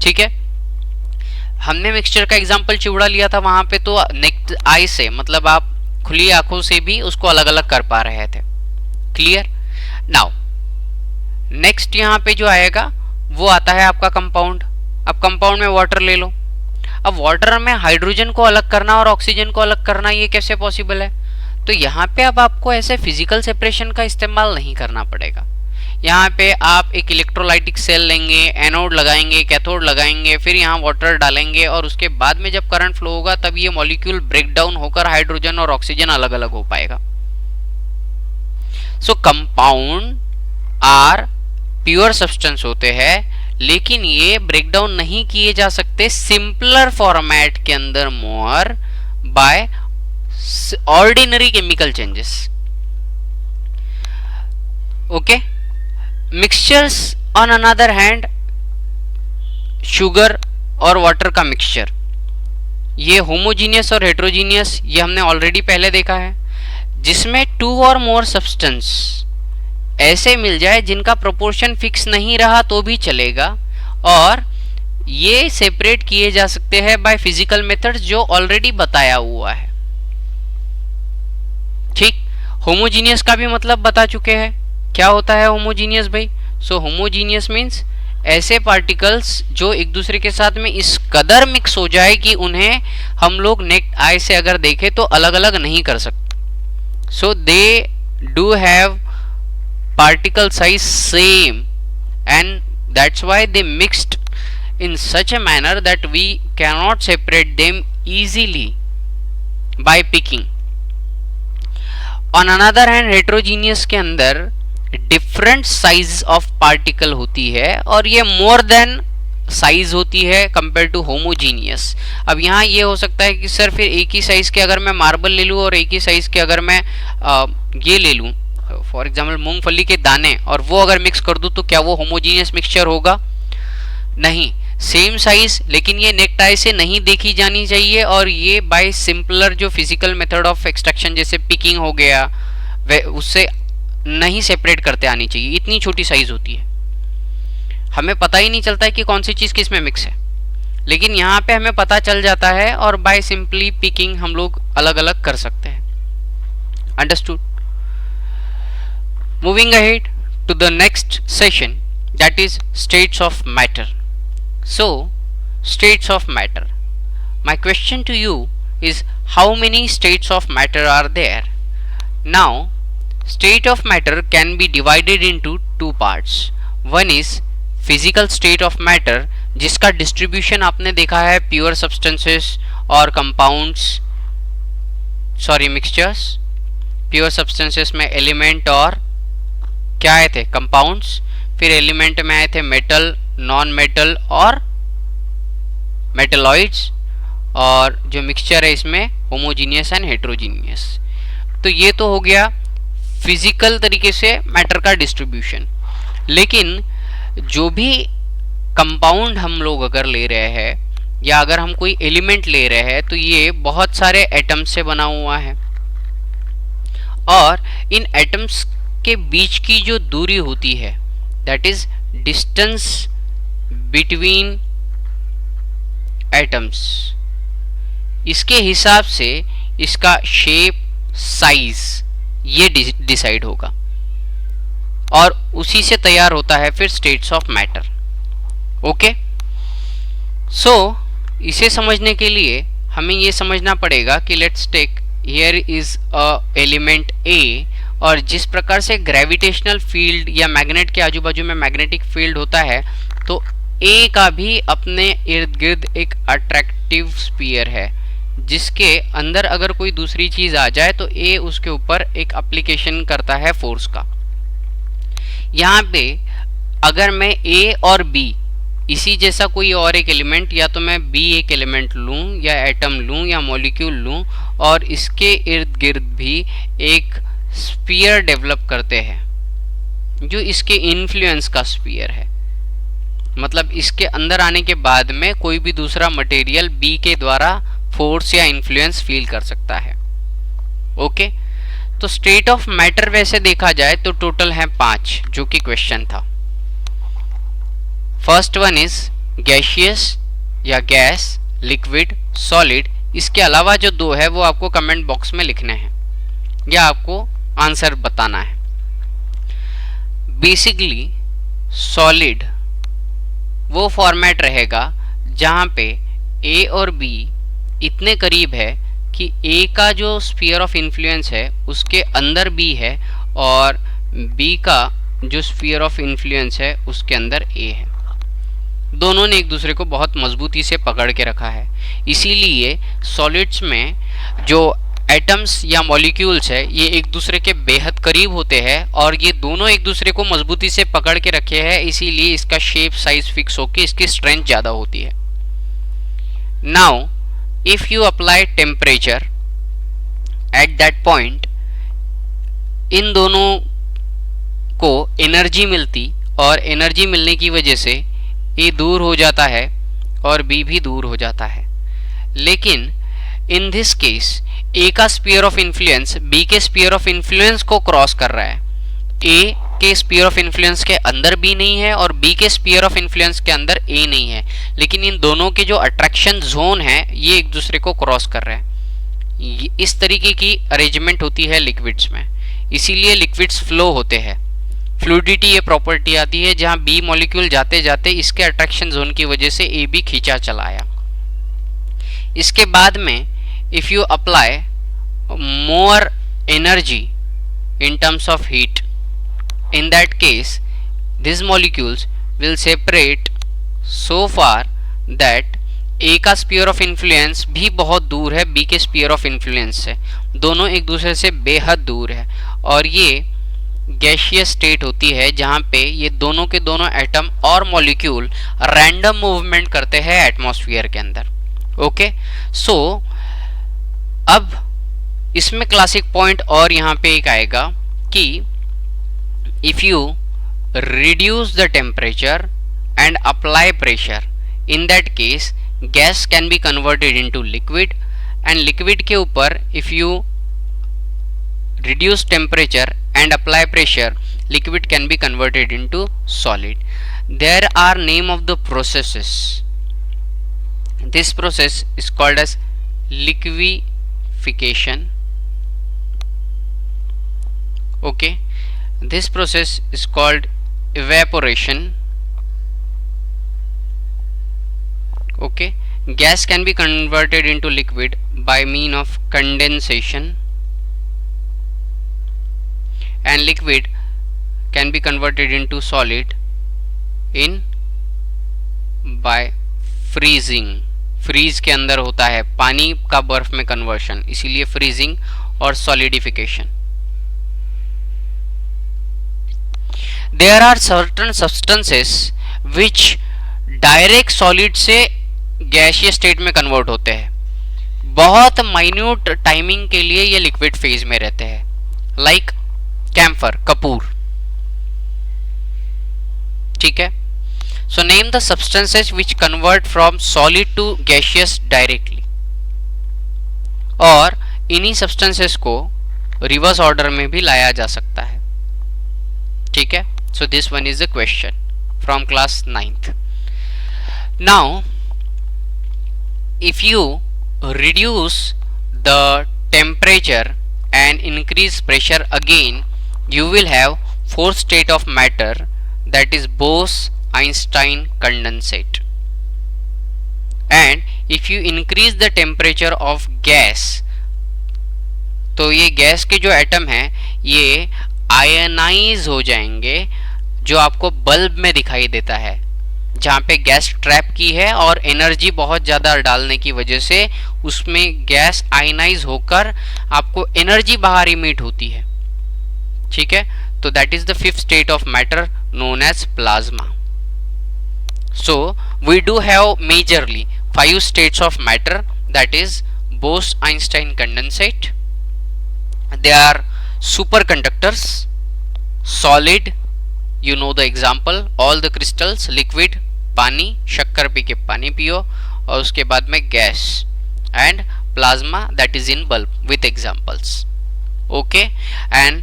ठीक है, हमने मिक्सचर का एग्जांपल चिवड़ा लिया था वहां पे, तो नेक्स्ट आई से मतलब आप खुली आंखों से भी उसको अलग अलग कर पा रहे थे। क्लियर? नाउ नेक्स्ट यहाँ पे जो आएगा वो आता है आपका कंपाउंड। अब कंपाउंड में वाटर ले लो। अब वाटर में हाइड्रोजन को अलग करना और ऑक्सीजन को अलग करना ये कैसे पॉसिबल है? तो यहाँ पे अब आपको ऐसे फिजिकल सेपरेशन का इस्तेमाल नहीं करना पड़ेगा। यहाँ पे आप एक इलेक्ट्रोलाइटिक सेल लेंगे, एनोड लगाएंगे, कैथोड लगाएंगे, फिर यहाँ वाटर डालेंगे और उसके बाद में जब करंट फ्लो होगा तब ये मॉलिक्यूल ब्रेक डाउन होकर हाइड्रोजन और ऑक्सीजन अलग अलग हो पाएगा। So compound are pure substance होते हैं, लेकिन ये ब्रेक डाउन नहीं किए जा सकते सिंपलर फॉर्मेट के अंदर more by ordinary chemical changes. Okay, mixtures on another hand, sugar और वाटर का मिक्सचर, ये होमोजीनियस और हेट्रोजीनियस ये हमने ऑलरेडी पहले देखा है, जिसमें टू और मोर सब्सटेंस ऐसे मिल जाए जिनका प्रोपोर्शन फिक्स नहीं रहा तो भी चलेगा, और ये सेपरेट किए जा सकते हैं बाय फिजिकल मेथड्स जो ऑलरेडी बताया हुआ है। ठीक, होमोजीनियस का भी मतलब बता चुके हैं क्या होता है होमोजीनियस भाई। सो होमोजीनियस मीन्स ऐसे पार्टिकल्स जो एक दूसरे के साथ में इस कदर मिक्स हो जाए कि उन्हें हम लोग नेक्ड आई से अगर देखें तो अलग अलग नहीं कर सकते। So they do have particle size same, and that's why they mixed in such a manner that we cannot separate them easily by picking. On another hand, heterogeneous के अंदर different size of particle होती है और ये more than size होती है compare to homogeneous. अब यहाँ ये हो सकता है कि सर फिर एक ही साइज के अगर मैं मार्बल ले लूँ और एक ही साइज के अगर मैं ये ले लूँ फॉर एग्जाम्पल मूंगफली के दाने और वो अगर मिक्स कर दूं तो क्या वो होमोजीनियस मिक्सचर होगा? नहीं, सेम साइज, लेकिन ये नेक्ड आई से नहीं देखी जानी चाहिए और ये बाय सिंपलर जो फिजिकल मेथड ऑफ एक्सट्रैक्शन जैसे पिकिंग हो गया उससे नहीं सेपरेट करते आनी चाहिए। इतनी छोटी साइज होती है, हमें पता ही नहीं चलता है कि कौन सी चीज किस में मिक्स है, लेकिन यहाँ पे हमें पता चल जाता है और बाय सिंपली पिकिंग हम लोग अलग अलग कर सकते हैं। Understood? Moving ahead to the next session, that is states of matter. So, states of matter. My question to you is, how many states of matter are there? Now, state of matter can be divided into two parts. One is physical state of matter, जिसका distribution आपने देखा है pure substances और compounds, sorry mixtures, pure substances में element और क्या आए थे? कंपाउंड्स। फिर एलिमेंट में आए थे मेटल, नॉन मेटल और मेटलॉइड्स, और जो मिक्सचर है इसमें होमोजीनियस एंड हेट्रोजीनियस। तो ये तो हो गया फिजिकल तरीके से मैटर का डिस्ट्रीब्यूशन। लेकिन जो भी कंपाउंड हम लोग अगर ले रहे हैं या अगर हम कोई एलिमेंट ले रहे हैं तो ये बहुत सारे एटम्स से बना हुआ है, और इन एटम्स के बीच की जो दूरी होती है that is distance between atoms, इसके हिसाब से इसका शेप, साइज ये डिसाइड होगा और उसी से तैयार होता है फिर states of matter. Okay, so इसे समझने के लिए हमें ये समझना पड़ेगा कि let's take here is a element A, और जिस प्रकार से ग्रेविटेशनल फील्ड या मैग्नेट के आजू बाजू में मैग्नेटिक फील्ड होता है तो ए का भी अपने इर्द गिर्द एक अट्रैक्टिव स्फीयर है, जिसके अंदर अगर कोई दूसरी चीज आ जाए तो ए उसके ऊपर एक एप्लीकेशन करता है फोर्स का। यहाँ पे अगर मैं ए और बी इसी जैसा कोई और एक एलिमेंट, या तो मैं बी एक एलिमेंट लूँ या एटम लूँ या मॉलिक्यूल लूँ और इसके इर्द गिर्द भी एक स्फीयर डेवलप करते हैं जो इसके इन्फ्लुएंस का स्फीयर है, मतलब इसके अंदर आने के बाद में कोई भी दूसरा मटेरियल बी के द्वारा फोर्स या इन्फ्लुएंस फील कर सकता है। ओके, तो स्टेट ऑफ मैटर वैसे देखा जाए तो टोटल है 5 जो कि क्वेश्चन था। फर्स्ट वन इज गैसियस या गैस, लिक्विड, सॉलिड। इसके अलावा जो 2 है वो आपको कमेंट बॉक्स में लिखने हैं या आपको आंसर बताना है। बेसिकली सॉलिड वो फॉर्मेट रहेगा जहां पे ए और बी इतने करीब है कि ए का जो स्फीयर ऑफ इन्फ्लुएंस है उसके अंदर बी है और बी का जो स्फीयर ऑफ इन्फ्लुएंस है उसके अंदर ए है। दोनों ने एक दूसरे को बहुत मजबूती से पकड़ के रखा है। इसीलिए सॉलिड्स में जो एटम्स या मॉलिक्यूल्स है ये एक दूसरे के बेहद करीब होते हैं और ये दोनों एक दूसरे को मजबूती से पकड़ के रखे हैं, इसीलिए इसका शेप साइज फिक्स होकर इसकी स्ट्रेंथ ज़्यादा होती है। Now if you apply temperature at that point, इन दोनों को एनर्जी मिलती और एनर्जी मिलने की वजह से ए दूर हो जाता है और बी भी दूर हो जाता है। लेकिन इन दिस केस ए का स्फीयर ऑफ इन्फ्लुएंस बी के स्फीयर ऑफ इन्फ्लुएंस को क्रॉस कर रहा है। ए के स्फीयर ऑफ इन्फ्लुएंस के अंदर बी नहीं है और बी के स्फीयर ऑफ इन्फ्लुएंस के अंदर ए नहीं है, लेकिन इन दोनों के जो अट्रैक्शन जोन है ये एक दूसरे को क्रॉस कर रहे हैं। इस तरीके की अरेंजमेंट होती है लिक्विड्स में, इसीलिए लिक्विड्स फ्लो होते हैं। फ्लूइडिटी ये प्रॉपर्टी आती है जहां बी मॉलिक्यूल जाते जाते इसके अट्रैक्शन जोन की वजह से ए बी खींचा चला आया। इसके बाद में if you apply more energy in terms of heat, in that case these molecules will separate so far that A का स्पीयर ऑफ इन्फ्लुएंस भी बहुत दूर है B के स्पीयर ऑफ इन्फ्लुएंस से, दोनों एक दूसरे से बेहद दूर है और ये गैसियस स्टेट होती है जहां पे ये दोनों के दोनों एटम और मॉलिक्यूल रैंडम मूवमेंट करते हैं एटमॉस्फेयर के अंदर। ओके, सो अब इसमें क्लासिक पॉइंट और यहाँ पे एक आएगा कि if you reduce the temperature and apply pressure, in that case gas can be converted into liquid and liquid के ऊपर if you reduce temperature and apply pressure, liquid can be converted into solid. There are name of the processes. This process is called as liquefaction. Okay, this process is called evaporation. Okay, gas can be converted into liquid by mean of condensation and liquid can be converted into solid in by freezing. Freeze के अंदर होता है पानी का बर्फ में conversion, इसीलिए freezing और solidification. There are certain substances which direct solid से गैसियस स्टेट में कन्वर्ट होते हैं। बहुत माइन्यूट टाइमिंग के लिए ये लिक्विड फेज में रहते हैं, लाइक कैम्फर, कपूर। ठीक है, so name the substances which convert from solid to gaseous directly। और इन्हीं substances को रिवर्स ऑर्डर में भी लाया जा सकता है। ठीक है, so this one is the question from class 9th। now if you reduce the temperature and increase pressure again, you will have fourth state of matter, that is Bose-Einstein condensate। and if you increase the temperature of gas, तो ये gas के जो atom हैं ये ionise हो जाएंगे, जो आपको बल्ब में दिखाई देता है जहाँ पे गैस ट्रैप की है और एनर्जी बहुत ज़्यादा डालने की वजह से उसमें गैस आयनाइज होकर आपको एनर्जी बाहर इमिट होती है। ठीक है, तो that is the fifth state of matter known as plasma। So we do have majorly 5 states of matter, that is Bose-Einstein condensate, they are superconductors, solid, you know the example, all the crystals, liquid, पानी, शक्कर P के पानी पियो, और उसके बाद में gas and plasma that is in bulb with examples. Okay, and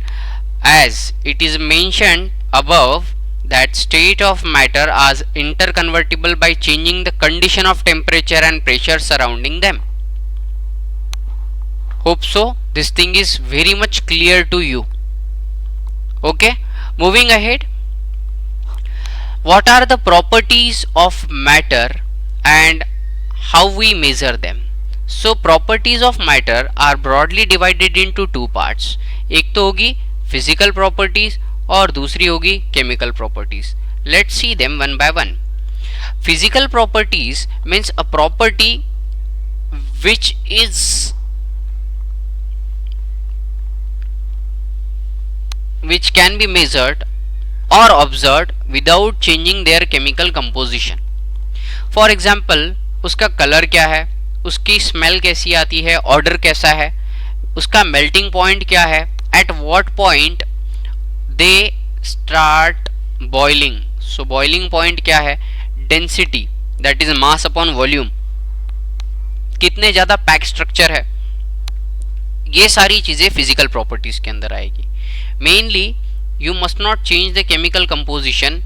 as it is mentioned above that state of matter as interconvertible by changing the condition of temperature and pressure surrounding them. Hope so this thing is very much clear to you. Okay, moving ahead, what are the properties of matter and how we measure them? So properties of matter are broadly divided into two parts. एक तो होगी physical properties और दूसरी होगी chemical properties. Let's see them one by one. Physical properties means a property which can be measured or observed without changing their chemical composition. For example, उसका colour क्या है, उसकी स्मेल कैसी आती है, ऑर्डर कैसा है, उसका मेल्टिंग पॉइंट क्या है, at what point they start boiling. So boiling point क्या है, density that is mass upon volume, कितने ज्यादा पैक स्ट्रक्चर है, ये सारी चीजें फिजिकल प्रॉपर्टीज के अंदर आएगी. Mainly you must not change the chemical composition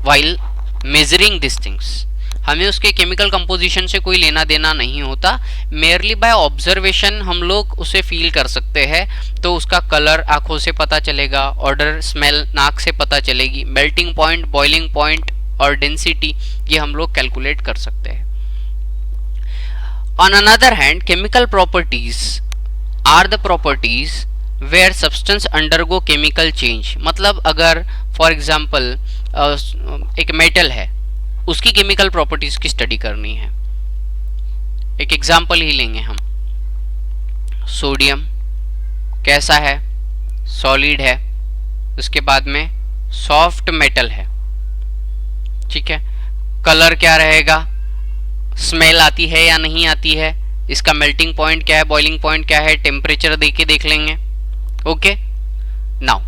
while measuring this things. हमें उसके केमिकल कंपोजिशन से कोई लेना देना नहीं होता. मेयरली बाय ऑब्जर्वेशन हम लोग उसे फील कर सकते हैं. तो उसका कलर आंखों से पता चलेगा, ऑर्डर स्मेल नाक से पता चलेगी, मेल्टिंग पॉइंट, बॉइलिंग पॉइंट और डेंसिटी ये हम लोग कैलकुलेट कर सकते हैं. On another hand, chemical properties are the properties where substance undergo chemical change. मतलब अगर फॉर एग्जाम्पल एक मेटल है, उसकी केमिकल प्रॉपर्टीज की स्टडी करनी है. एक एग्जांपल ही लेंगे हम. सोडियम कैसा है, सॉलिड है, उसके बाद में सॉफ्ट मेटल है, ठीक है. कलर क्या रहेगा, स्मेल आती है या नहीं आती है, इसका मेल्टिंग पॉइंट क्या है, बॉइलिंग पॉइंट क्या है, टेम्परेचर देख लेंगे. ओके, नाउ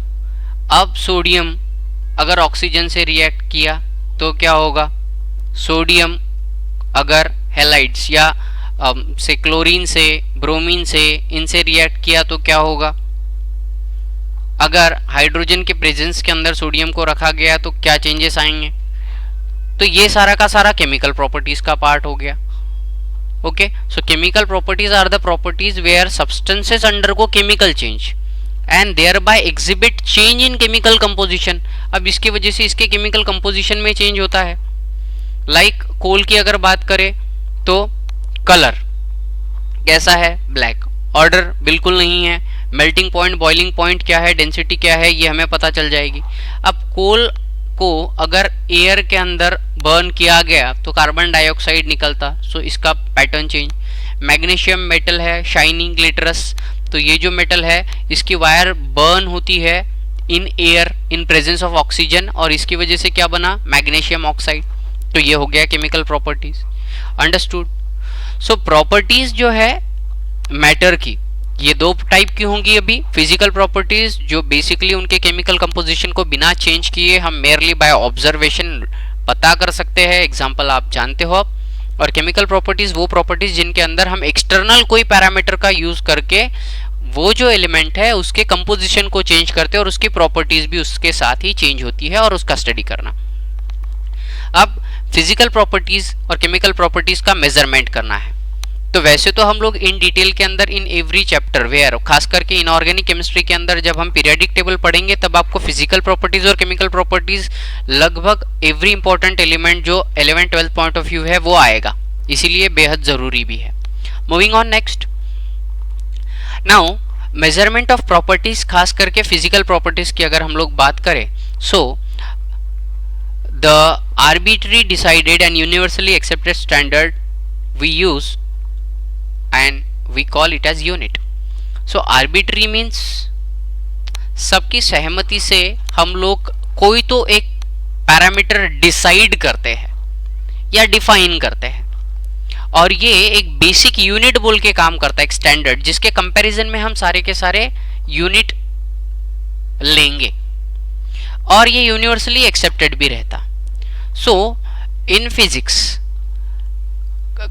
अब सोडियम अगर ऑक्सीजन से रिएक्ट किया तो क्या होगा. सोडियम अगर हैलाइड्स या से क्लोरीन से, ब्रोमीन से, इनसे रिएक्ट किया तो क्या होगा. अगर हाइड्रोजन के प्रेजेंस के अंदर सोडियम को रखा गया तो क्या चेंजेस आएंगे. तो ये सारा का सारा केमिकल प्रॉपर्टीज का पार्ट हो गया. Okay, so chemical properties are the properties where substances undergo chemical change and thereby exhibit change in chemical composition. अब इसकी वजह से इसके केमिकल कंपोजिशन में चेंज होता है. लाइक कोल की अगर बात करें तो कलर कैसा है, ब्लैक, ऑर्डर बिल्कुल नहीं है, मेल्टिंग पॉइंट, बॉइलिंग पॉइंट क्या है, डेंसिटी क्या है, ये हमें पता चल जाएगी. अब कोल को अगर एयर के अंदर बर्न किया गया तो कार्बन डाइऑक्साइड निकलता, सो इसका पैटर्न चेंज. मैग्नीशियम मेटल है, शाइनी ग्लिटरस, तो ये जो मेटल है इसकी वायर बर्न होती है in air in presence of oxygen और इसकी वजह से क्या बना, मैग्नीशियम ऑक्साइड. तो ये हो गया केमिकल प्रॉपर्टीज. अंडरस्टूड. सो प्रॉपर्टीज जो है मैटर की ये दो टाइप की होंगी. अभी फिजिकल प्रॉपर्टीज जो बेसिकली उनके केमिकल कंपोजिशन को बिना चेंज किए हम मेयरली बाय ऑब्जर्वेशन पता कर सकते हैं, एग्जांपल आप जानते हो. और केमिकल प्रॉपर्टीज वो प्रॉपर्टीज जिनके अंदर हम एक्सटर्नल कोई पैरामीटर का यूज करके वो जो एलिमेंट है उसके कंपोजिशन को चेंज करते हैं और उसकी प्रॉपर्टीज भी उसके साथ ही चेंज होती है और उसका स्टडी करना. अब फिजिकल प्रॉपर्टीज और केमिकल प्रॉपर्टीज का मेजरमेंट करना है. तो वैसे तो हम लोग इन डिटेल के अंदर इन एवरी चैप्टर वेयर खास करके इनऑर्गेनिक केमिस्ट्री के अंदर जब हम पीरियोडिक टेबल पढ़ेंगे तब आपको फिजिकल प्रॉपर्टीज और केमिकल प्रॉपर्टीज लगभग एवरी इंपॉर्टेंट एलिमेंट जो 11-12 पॉइंट ऑफ व्यू है वो आएगा, इसीलिए बेहद जरूरी भी है. Moving on next. Now measurement of properties खास करके फिजिकल प्रॉपर्टीज की अगर हम लोग बात करें, सो the arbitrary decided and universally accepted standard we use and we call it as unit. So arbitrary means सबकी सहमति से हम लोग कोई तो एक पैरामीटर डिसाइड करते हैं या डिफाइन करते हैं और ये एक बेसिक यूनिट बोल के काम करता है, एक स्टैंडर्ड जिसके कंपैरिजन में हम सारे के सारे यूनिट लेंगे और ये यूनिवर्सली एक्सेप्टेड भी रहता. सो In physics,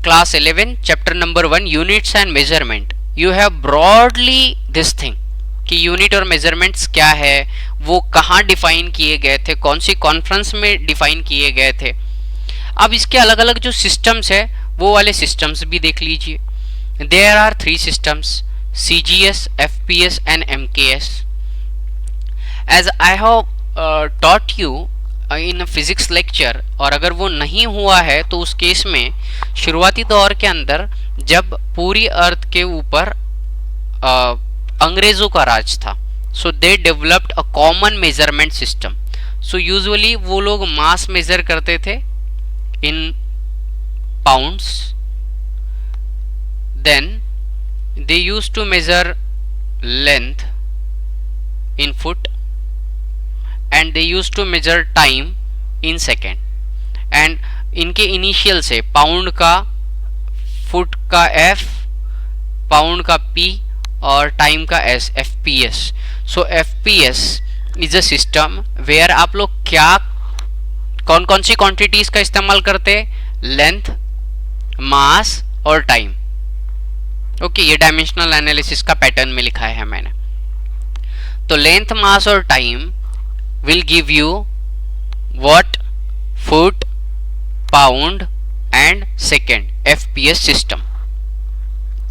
class 11, chapter number 1, units and measurement, you have broadly this thing कि यूनिट और मेजरमेंट्स क्या है, वो कहाँ डिफाइन किए गए थे, कौन सी कॉन्फ्रेंस में डिफाइन किए गए थे. अब इसके अलग अलग जो सिस्टम्स है वो वाले सिस्टम्स भी देख लीजिए. There are 3 systems, CGS, FPS and MKS. As I have taught you in physics lecture, और अगर वो नहीं हुआ है तो उस केस में शुरुआती दौर के अंदर जब पूरी अर्थ के ऊपर अंग्रेजों का राज था, so they developed a common measurement system. So usually वो लोग मास मेजर करते थे in pounds, then they used to measure length in foot, and they used to measure time in second. and इनके इनिशियल से pound का, foot का F, pound का P और टाइम का S, FPS. So FPS is a system where आप लोग क्या कौन कौन सी क्वांटिटीज का इस्तेमाल करते हैं, लेंथ, मास और टाइम. ओके, ये डायमेंशनल एनालिसिस का पैटर्न में लिखा है मैंने. तो लेंथ, मास और time will give you what, foot, pound and second, FPS system.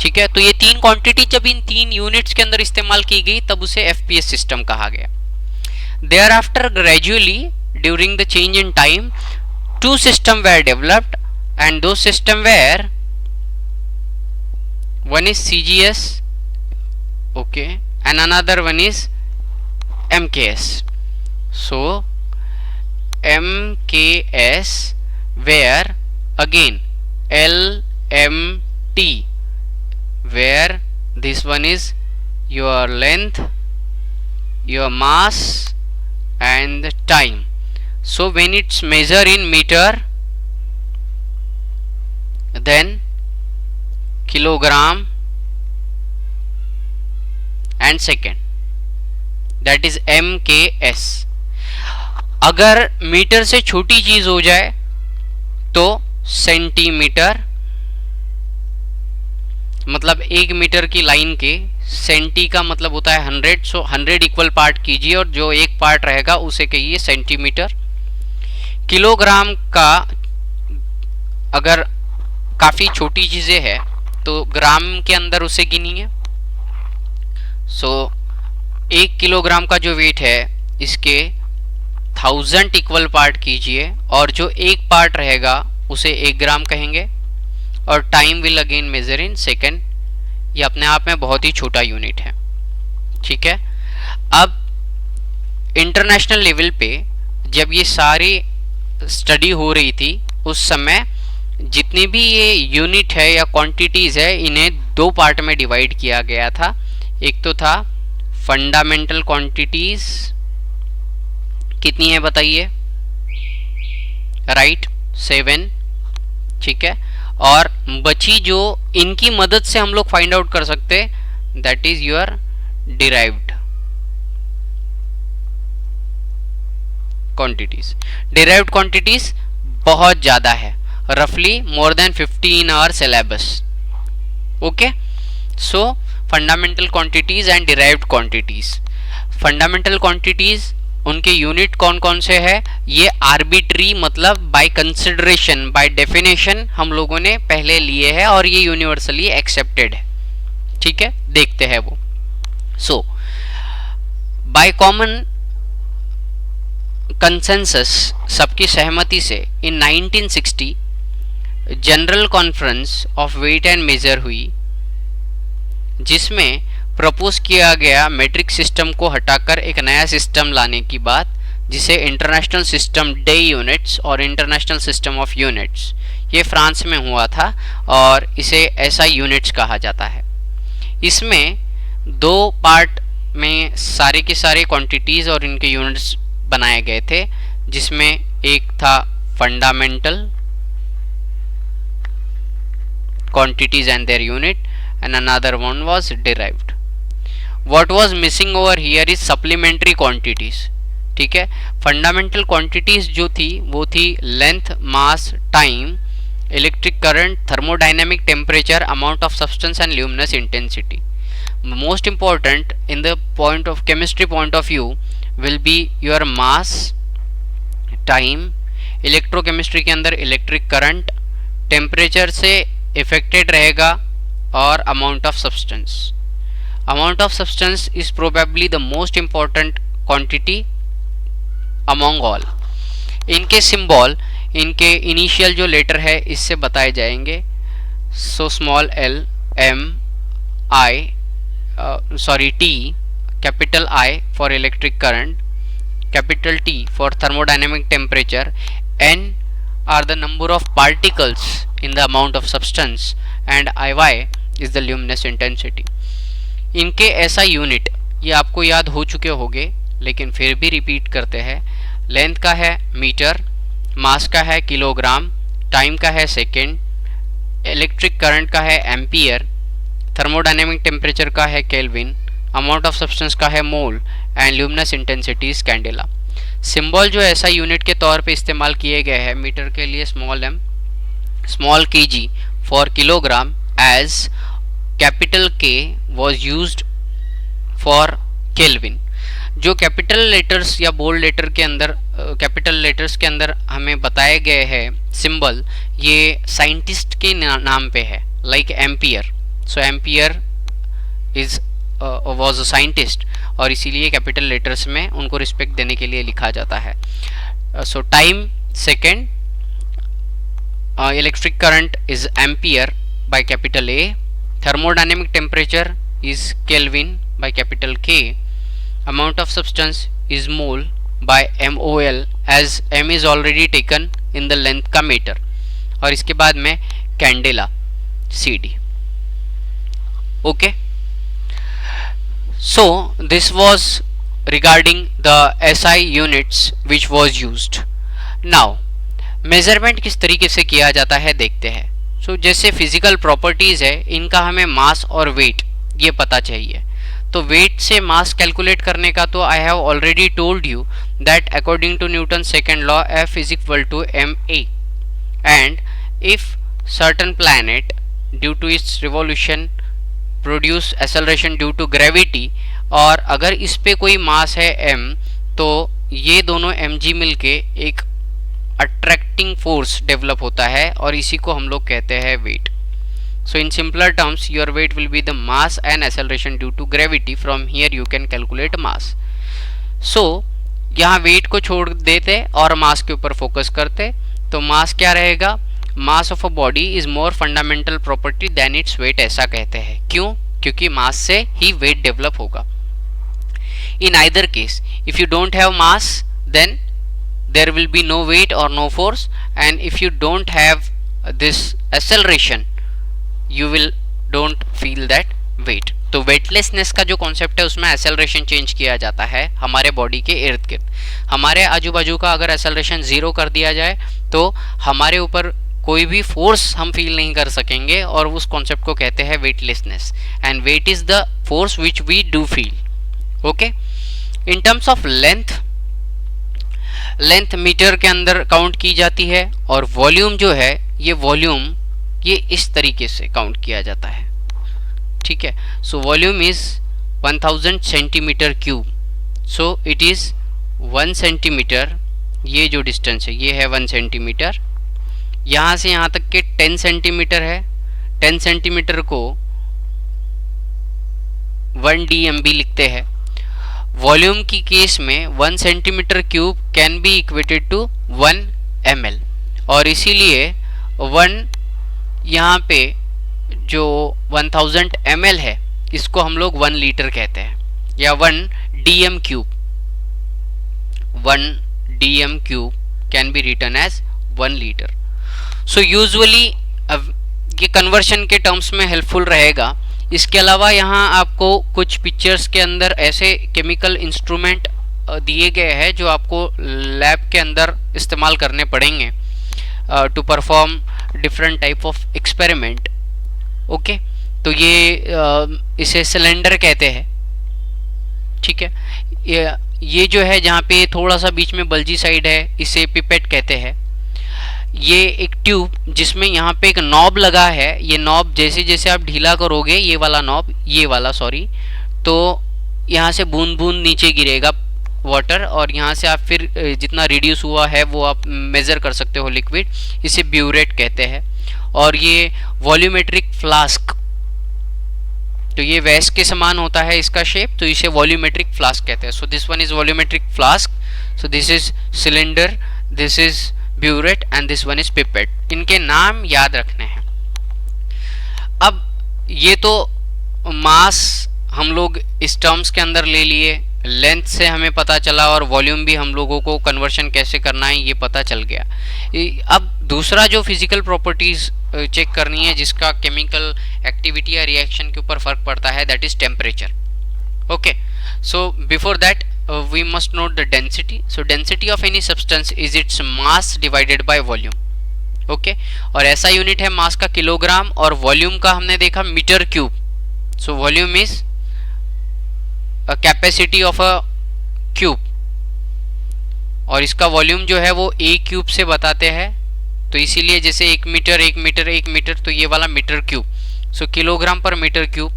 ठीक है, तो ये 3 क्वांटिटी जब इन 3 यूनिट्स के अंदर इस्तेमाल की गई तब उसे FPS सिस्टम कहा गया. Thereafter gradually during the change in time 2 systems were developed, and those systems were, one is CGS, okay, and another one is MKS. So MKS where again LMT, where this one is your length, your mass and the time. So when it's measured in meter, then kilogram and second, that is MKS. अगर metre से छोटी चीज हो जाए तो centimetre, मतलब 1 metre की line के सेंटी का मतलब होता है 100. सो 100 इक्वल पार्ट कीजिए और जो एक पार्ट रहेगा उसे कहिए सेंटीमीटर. किलोग्राम का अगर काफी छोटी चीजें है तो ग्राम के अंदर उसे गिनिए. सो 1 किलोग्राम का जो वेट है इसके 1000 इक्वल पार्ट कीजिए और जो एक पार्ट रहेगा उसे 1 ग्राम कहेंगे. और time will again measure in second. ये अपने आप में बहुत ही छोटा यूनिट है. ठीक है, अब इंटरनेशनल लेवल पे जब ये सारी स्टडी हो रही थी उस समय जितनी भी ये यूनिट है या क्वांटिटीज है इन्हें 2 पार्ट में डिवाइड किया गया था. एक तो था फंडामेंटल क्वांटिटीज, कितनी है बताइए, राइट, 7. ठीक है, और बची जो इनकी मदद से हम लोग फाइंड आउट कर सकते, that is your derived quantities. Derived quantities बहुत ज्यादा है, रफली more than 15 in our syllabus. Okay, so fundamental quantities and derived quantities. Fundamental quantities उनके यूनिट कौन कौन से है, ये आर्बिट्री मतलब बाय कंसिडरेशन, बाय डेफिनेशन हम लोगों ने पहले लिए है और ये यूनिवर्सली एक्सेप्टेड है. ठीक है, देखते हैं वो. सो बाय कॉमन कंसेंसस, सबकी सहमति से in 1960 general conference of weight and measure हुई, जिसमें प्रपोज किया गया मेट्रिक सिस्टम को हटाकर एक नया सिस्टम लाने की बात, जिसे इंटरनेशनल सिस्टम डे यूनिट्स और इंटरनेशनल सिस्टम ऑफ यूनिट्स, ये फ्रांस में हुआ था और इसे ऐसा यूनिट्स कहा जाता है. इसमें 2 पार्ट में सारे के सारे क्वांटिटीज और इनके यूनिट्स बनाए गए थे, जिसमें एक था fundamental quantities and their unit and another one was derived. What was missing over here is supplementary quantities. ठीक है। फंडामेंटल क्वांटिटीज जो थी वो थी length, mass, time, electric current, thermodynamic temperature, amount of substance and luminous intensity. Most important in the point of chemistry point of view will be your mass, time, electrochemistry के अंदर electric current, temperature से affected रहेगा, और amount of substance. Amount of substance is probably the most important quantity among all. इनके symbol, इनके initial जो letter है इससे बताए जाएंगे. So small L, M, I, T, capital I for electric current, capital T for thermodynamic temperature, N are the number of particles in the amount of substance, and IY is the luminous intensity. इनके ऐसा unit ये आपको याद हो चुके होंगे, लेकिन फिर भी रिपीट करते हैं. लेंथ का है मीटर, मास का है किलोग्राम, टाइम का है सेकेंड, इलेक्ट्रिक करंट का है एम्पियर, थर्मोडायनेमिक टेम्परेचर का है केल्विन, अमाउंट ऑफ सब्सटेंस का है mole, and luminous intensity is candela. Symbol जो ऐसा यूनिट के तौर पे इस्तेमाल किए गए हैं, मीटर के लिए small M, small kg for kilogram, as capital K was used for kelvin. जो कैपिटल लेटर्स या बोल्ड लेटर के अंदर, कैपिटल लेटर्स के अंदर हमें बताए गए हैं सिंबल, ये साइंटिस्ट के नाम पे है, like ampere. So ampere is was a scientist, और इसीलिए कैपिटल लेटर्स में उनको रिस्पेक्ट देने के लिए लिखा जाता है. So time second, electric current is ampere by capital A, thermodynamic temperature is kelvin by capital K, amount of substance is mole by MOL, as M is already taken in the length का metre, और इसके बाद में candela CD. Okay, so this was regarding the SI units which was used. Now measurement किस तरीके से किया जाता है देखते हैं. So जैसे फिजिकल प्रॉपर्टीज है, इनका हमें मास और वेट ये पता चाहिए. तो वेट से मास कैलकुलेट करने का तो I have already told you that according to Newton second law F is equal to ma, and if certain planet due to its revolution produce acceleration due to gravity, और अगर इस पे कोई मास है m, तो ये दोनों mg मिलके एक अट्रैक्टिंग फोर्स डेवलप होता है, और इसी को हम लोग कहते हैं weight. So in simpler terms your weight will be the mass and acceleration due to gravity. From here you can calculate mass. So यहाँ वेट को छोड़ देते और मास के ऊपर फोकस करते, तो मास क्या रहेगा, mass of a body is more fundamental property than its weight, ऐसा कहते हैं. क्यों? क्योंकि मास से ही वेट डेवलप होगा. In either case if you don't have mass then there will be no weight और no force, and if you don't have this acceleration you will don't feel that weight. तो weightlessness का जो concept है उसमें acceleration change किया जाता है हमारे बॉडी के इर्द गिर्द. हमारे आजू बाजू का अगर एक्सेलरेशन जीरो कर दिया जाए तो हमारे ऊपर कोई भी फोर्स हम फील नहीं कर सकेंगे, और उस कॉन्सेप्ट को कहते हैं weightlessness. And weight is the force which we do feel. Okay, in terms of length, length metre के अंदर काउंट की जाती है, और वॉल्यूम जो है ये वॉल्यूम ये इस तरीके से काउंट किया जाता है. ठीक है, सो volume is 1000 centimetre cube. So it is 1 centimetre, ये जो डिस्टेंस है ये है 1 सेंटीमीटर. यहाँ से यहाँ तक के 10 सेंटीमीटर है. 10 सेंटीमीटर को 1 dmb लिखते हैं. वॉल्यूम की केस में 1 centimetre cube can be equated to 1 ml, और इसीलिए 1 यहाँ पे जो 1000 ml है इसको हम लोग 1 लीटर कहते हैं, या 1 dm cube. 1 dm cube can be written as 1 litre. So usually ये कन्वर्शन के टर्म्स में हेल्पफुल रहेगा. इसके अलावा यहाँ आपको कुछ पिक्चर्स के अंदर ऐसे केमिकल इंस्ट्रूमेंट दिए गए हैं जो आपको लैब के अंदर इस्तेमाल करने पड़ेंगे to perform different type of experiment. Okay, तो ये इसे सिलेंडर कहते हैं. ठीक है, ये जो है जहाँ पे थोड़ा सा बीच में बल्जी साइड है, इसे पिपेट कहते हैं। ये एक ट्यूब जिसमें यहाँ पे एक नॉब लगा है, ये नॉब जैसे जैसे आप ढीला करोगे, ये वाला नॉब, ये वाला सॉरी, तो यहाँ से बूंद बूंद नीचे गिरेगा वाटर, और यहाँ से आप फिर जितना रिड्यूस हुआ है वो आप मेज़र कर सकते हो लिक्विड, इसे ब्यूरेट कहते हैं। और ये वॉल्यूमेट्रिक फ्लास्क, तो ये वैस के समान होता है इसका शेप, तो इसे वॉल्यूमेट्रिक फ्लास्क कहते हैं। So this one is volumetric flask, so this is cylinder, this is burette and this one is pipette. इनके नाम याद रखने हैं। अब ये तो मास हम लोग इस टर्म्स के अंदर ले लिए, लेंथ से हमें पता चला, और वॉल्यूम भी हम लोगों को कन्वर्शन कैसे करना है ये पता चल गया। अब दूसरा जो फिजिकल प्रॉपर्टीज चेक करनी है जिसका केमिकल एक्टिविटी या रिएक्शन के ऊपर फर्क पड़ता है, that is temperature. Okay, so before that we must note the density. So density of any substance is its mass divided by volume. Okay, और ऐसा यूनिट है मास का किलोग्राम, और वॉल्यूम का हमने देखा metre cube. So volume is a capacity of a cube, और इसका वॉल्यूम जो है वो ए क्यूब से बताते हैं, तो इसीलिए जैसे 1 मीटर 1 मीटर 1 मीटर, तो ये वाला मीटर क्यूब। सो किलोग्राम पर मीटर क्यूब।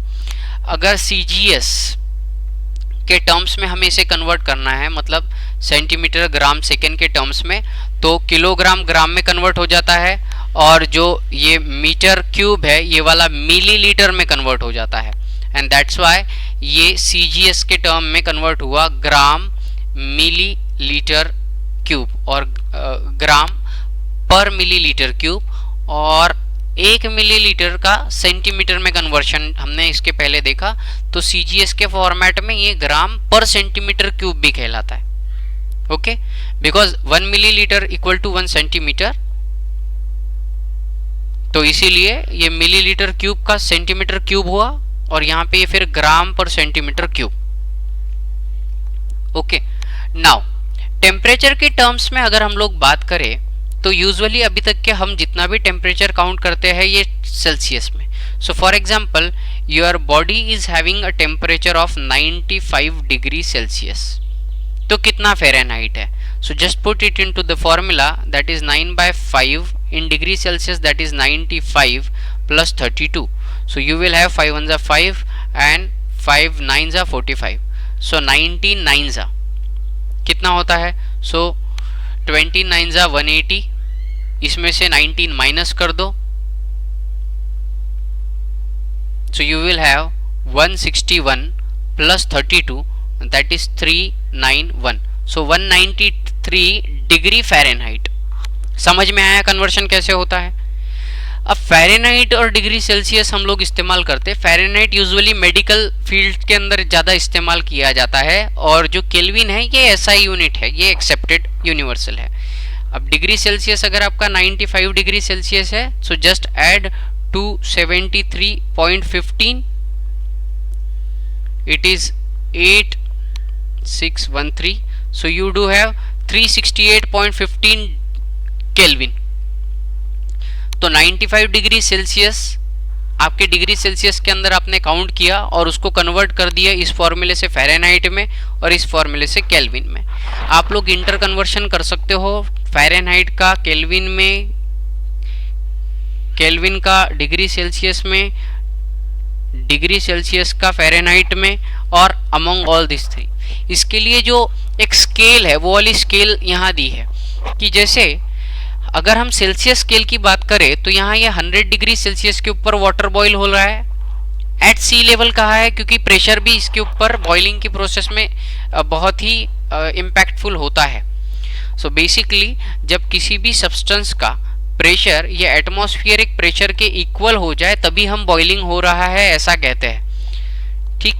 अगर सीजीएस के टर्म्स में हमें इसे कन्वर्ट करना है, मतलब सेंटीमीटर ग्राम सेकेंड के टर्म्स में, तो किलोग्राम ग्राम में कन्वर्ट हो जाता है, और जो ये मीटर क्यूब है ये वाला मिलीलीटर में कन्वर्ट हो जाता है। एंड दैट्स व्हाई ये सीजीएस के टर्म में कन्वर्ट हुआ ग्राम मिलीलीटर क्यूब, और ग्राम पर मिलीलीटर क्यूब, और 1 मिलीलीटर का सेंटीमीटर में कन्वर्शन हमने इसके पहले देखा, तो सीजीएस के फॉर्मेट में ये ग्राम पर सेंटीमीटर क्यूब भी कहलाता है। Okay, because 1 millilitre equal to 1 centimetre, तो इसीलिए ये मिलीलीटर क्यूब का सेंटीमीटर क्यूब हुआ, और यहाँ पे ये फिर ग्राम पर centimetre cube. Okay, now temperature के टर्म्स में अगर हम लोग बात करें, तो यूजुअली अभी तक के हम जितना भी टेम्परेचर काउंट करते हैं ये सेल्सियस में। So for example, your body is having a temperature of 95 degree Celsius, तो कितना फ़ारेनहाइट है? So just put it into the formula, that is 9/5 in degree Celsius, that is 95 plus 32. So you will have 5 ones are 5 and 5 nines are 45. So 19 nines are कितना होता है? So 20 nines are 180, इसमें से 19 minus कर दो, so you will have 161 plus 32, that is 391. So 193 degree Fahrenheit. समझ में आया कन्वर्शन कैसे होता है? अब फ़ारेनहाइट और डिग्री सेल्सियस हम लोग इस्तेमाल करते हैं। फ़ारेनहाइट यूजुअली मेडिकल फील्ड के अंदर ज़्यादा इस्तेमाल किया जाता है, और जो केल्विन है ये एसआई यूनिट है, ये एक्सेप्टेड यूनिवर्सल है। अब डिग्री सेल्सियस अगर आपका 95 डिग्री सेल्सियस है, so just add 273.15, it is 8613, so you do have 368.15 kelvin. तो 95 डिग्री सेल्सियस आपके डिग्री सेल्सियस के अंदर आपने काउंट किया और उसको कन्वर्ट कर दिया इस फॉर्मूले से फ़ारेनहाइट में और इस फॉर्मूले से केल्विन में। आप लोग इंटर कन्वर्शन कर सकते हो फ़ारेनहाइट का केल्विन में, केल्विन का डिग्री सेल्सियस में, डिग्री सेल्सियस का फ़ारेनहाइट में, और अमंग ऑल दिस थ्री। इसके लिए जो एक स्केल है वो वाली स्केल यहाँ दी है कि जैसे अगर हम सेल्सियस स्केल की बात करें तो यहाँ ये 100 डिग्री सेल्सियस के ऊपर वाटर बॉईल हो रहा है, एट सी लेवल कहा है क्योंकि प्रेशर भी इसके ऊपर बॉइलिंग की प्रोसेस में बहुत ही इम्पैक्टफुल होता है। सो बेसिकली जब किसी भी सब्सटेंस का प्रेशर ये एटमॉस्फेरिक प्रेशर के इक्वल हो जाए तभी हम बॉइलिंग हो रहा है ऐसा कहते हैं। ठीक,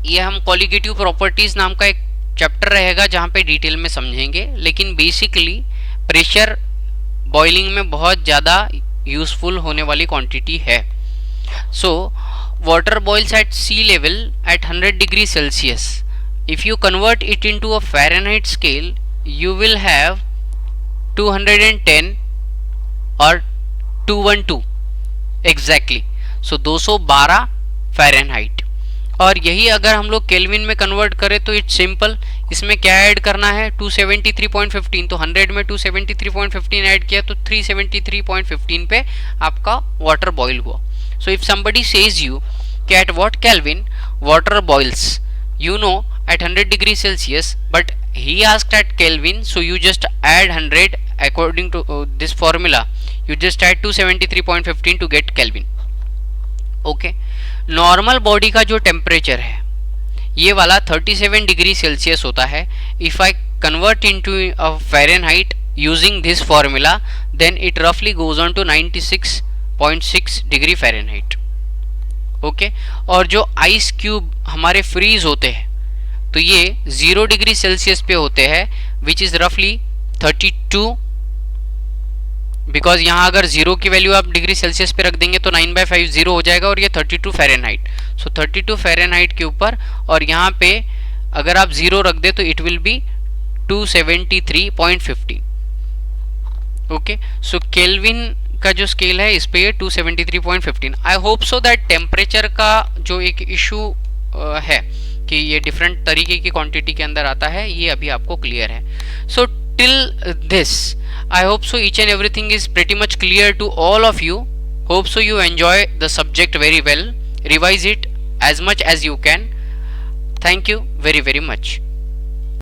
ये हम कॉलिगेटिव प्रॉपर्टीज नाम का एक चैप्टर रहेगा जहाँ पे डिटेल में समझेंगे, लेकिन बेसिकली प्रेशर बॉइलिंग में बहुत ज़्यादा यूजफुल होने वाली क्वांटिटी है। So water boils at sea level at 100 degree Celsius. If you convert it into a Fahrenheit scale you will have 210 और 212 exactly, so 212 फ़ारेनहाइट। और यही अगर हम लोग केल्विन में कन्वर्ट करें तो इट्स सिंपल, इसमें क्या ऐड करना है 273.15, तो 100 में 273.15 ऐड किया तो 373.15 पे आपका वाटर बॉईल हुआ। So if somebody says you कि at what kelvin water boils, you know at 100 degrees Celsius, but he asked at Kelvin, so you just add 100 according to this formula, you just add 273.15 to get Kelvin. Okay, normal body का जो temperature है ये वाला 37 degree Celsius होता है। If I convert into a Fahrenheit using this formula then it रफली goes on to 96.6 degree Fahrenheit. Okay, और जो आइस क्यूब हमारे फ्रीज होते हैं तो ये 0 डिग्री सेल्सियस पे होते हैं, विच इज रफली 32, बिकॉज यहाँ अगर 0 की वैल्यू आप डिग्री सेल्सियस पे रख देंगे तो 9/5 0 हो जाएगा और ये 32 फ़ारेनहाइट। सो 32 फ़ारेनहाइट के ऊपर और यहाँ पे अगर आप 0 रख दे तो it will be 273.15। Okay, so kelvin का जो स्केल है इस पे ये 273.15। आई होप सो दैट टेम्परेचर का जो एक इशू है कि ये डिफरेंट तरीके की क्वांटिटी के अंदर आता है, ये अभी आपको क्लियर है। So till this I hope so each and everything is pretty much clear to all of you. Hope so you enjoy the subject very well. Revise it as much as you can. Thank you very much.